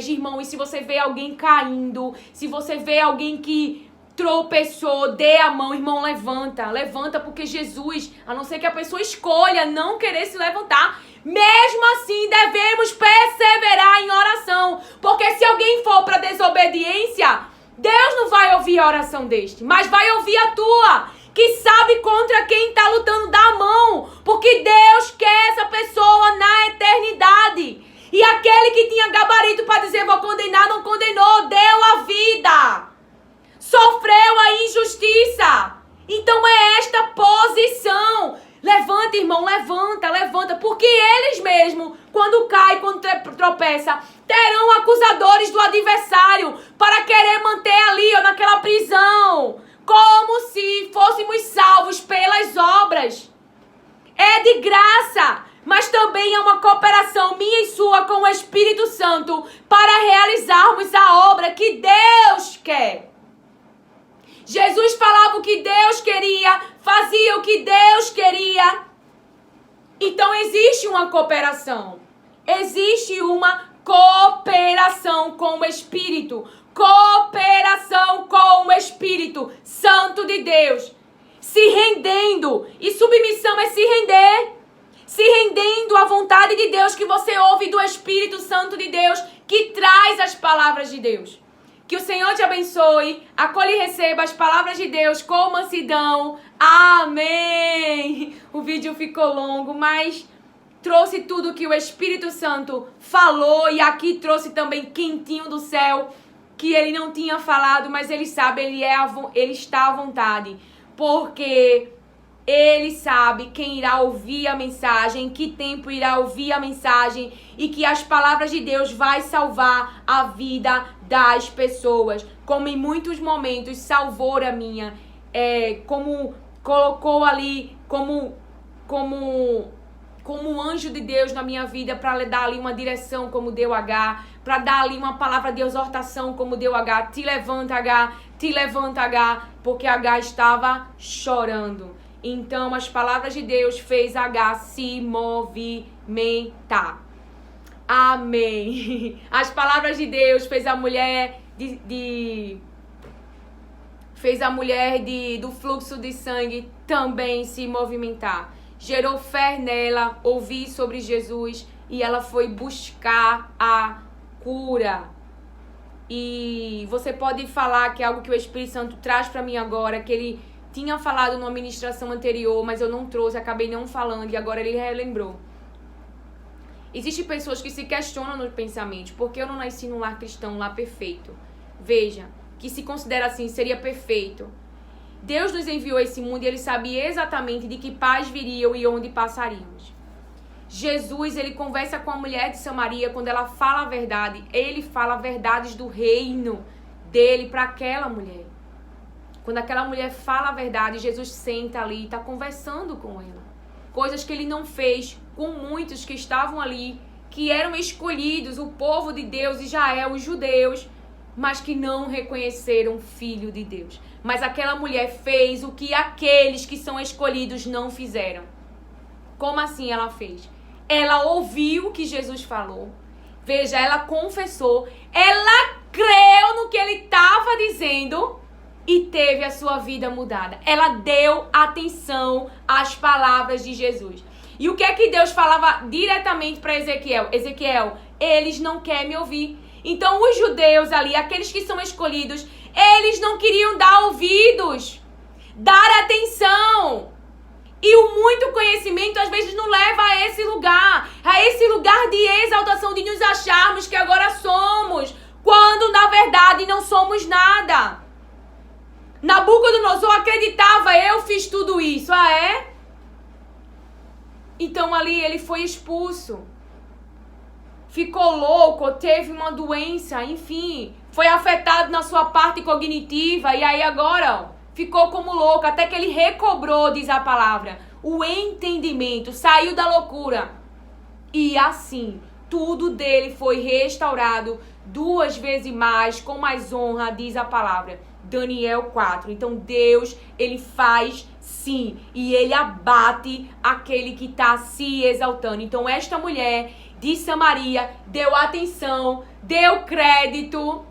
irmão. E se você vê alguém caindo, se você vê alguém que tropeçou, dê a mão, irmão, levanta, porque Jesus, a não ser que a pessoa escolha não querer se levantar, mesmo assim devemos perseverar em oração, porque se alguém for para desobediência, Deus não vai ouvir a oração deste, mas vai ouvir a tua, que sabe contra quem está lutando, dá a mão, porque Deus quer essa pessoa na eternidade, e aquele que tinha gabarito para dizer vou condenar, não condenou, deu a vida. Sofreu a injustiça. Então é esta posição. Levanta, irmão, levanta. Porque eles mesmos, quando cai, quando tropeça, terão acusadores do adversário para querer manter ali, ó, naquela prisão. Como se fôssemos salvos pelas obras. É de graça. Mas também é uma cooperação minha e sua com o Espírito Santo para realizarmos a obra que Deus quer. Jesus falava o que Deus queria, fazia o que Deus queria. Então existe uma cooperação. Existe uma cooperação com o Espírito. Cooperação com o Espírito Santo de Deus. Se rendendo. E submissão é se render. Se rendendo à vontade de Deus que você ouve do Espírito Santo de Deus que traz as palavras de Deus. Que o Senhor te abençoe, acolhe e receba as palavras de Deus com mansidão. Amém! O vídeo ficou longo, mas trouxe tudo que o Espírito Santo falou e aqui trouxe também quentinho do céu, que ele não tinha falado, mas ele sabe, ele está à vontade, porque ele sabe quem irá ouvir a mensagem, que tempo irá ouvir a mensagem e que as palavras de Deus vai salvar a vida das pessoas, como em muitos momentos salvou a minha, como colocou ali como um anjo de Deus na minha vida para dar ali uma direção como deu H, para dar ali uma palavra de exortação como deu H, te levanta H, porque H estava chorando. Então as palavras de Deus fez H se movimentar. Amém. As palavras de Deus fez a mulher do fluxo de sangue também se movimentar. Gerou fé nela, ouvir sobre Jesus e ela foi buscar a cura. E você pode falar que é algo que o Espírito Santo traz para mim agora, que ele tinha falado numa ministração anterior, mas eu não trouxe, acabei não falando e agora ele relembrou. Existem pessoas que se questionam no pensamento, porque eu não nasci num lar cristão, um lar perfeito. Veja, que se considera assim, seria perfeito. Deus nos enviou a esse mundo e ele sabia exatamente de que paz viriam e onde passaríamos. Jesus, ele conversa com a mulher de Samaria, quando ela fala a verdade, ele fala verdades do reino dele para aquela mulher. Quando aquela mulher fala a verdade, Jesus senta ali e está conversando com ela. Coisas que ele não fez com muitos que estavam ali, que eram escolhidos, o povo de Deus, Israel, os judeus, mas que não reconheceram o Filho de Deus. Mas aquela mulher fez o que aqueles que são escolhidos não fizeram. Como assim ela fez? Ela ouviu o que Jesus falou. Veja, ela confessou. Ela creu no que ele estava dizendo e teve a sua vida mudada. Ela deu atenção às palavras de Jesus. E o que é que Deus falava diretamente para Ezequiel? Ezequiel, eles não querem me ouvir. Então os judeus ali, aqueles que são escolhidos, eles não queriam dar ouvidos, dar atenção. E o muito conhecimento às vezes nos leva a esse lugar de exaltação, de nos acharmos que agora somos, quando na verdade não somos nada. Nabucodonosor acreditava, eu fiz tudo isso. Ah, é? Então ali ele foi expulso. Ficou louco, teve uma doença, enfim. Foi afetado na sua parte cognitiva e aí agora ficou como louco. Até que ele recobrou, diz a palavra, o entendimento. Saiu da loucura. E assim, tudo dele foi restaurado 2 vezes mais, com mais honra, diz a palavra. Daniel 4. Então Deus, ele faz sim, e ele abate aquele que está se exaltando. Então esta mulher de Samaria deu atenção, deu crédito,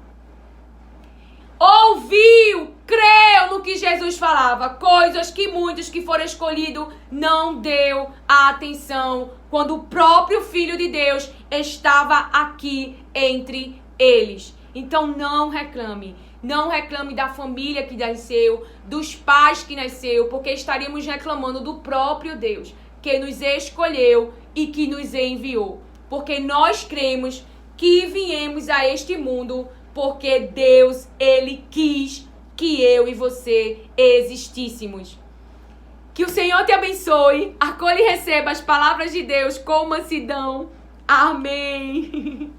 ouviu, creu no que Jesus falava, coisas que muitos que foram escolhidos não deu a atenção, quando o próprio Filho de Deus estava aqui entre eles. Então não reclame. Não reclame da família que nasceu, dos pais que nasceu, porque estaríamos reclamando do próprio Deus, que nos escolheu e que nos enviou. Porque nós cremos que viemos a este mundo porque Deus, ele quis que eu e você existíssemos. Que o Senhor te abençoe, acolha e receba as palavras de Deus com mansidão. Amém.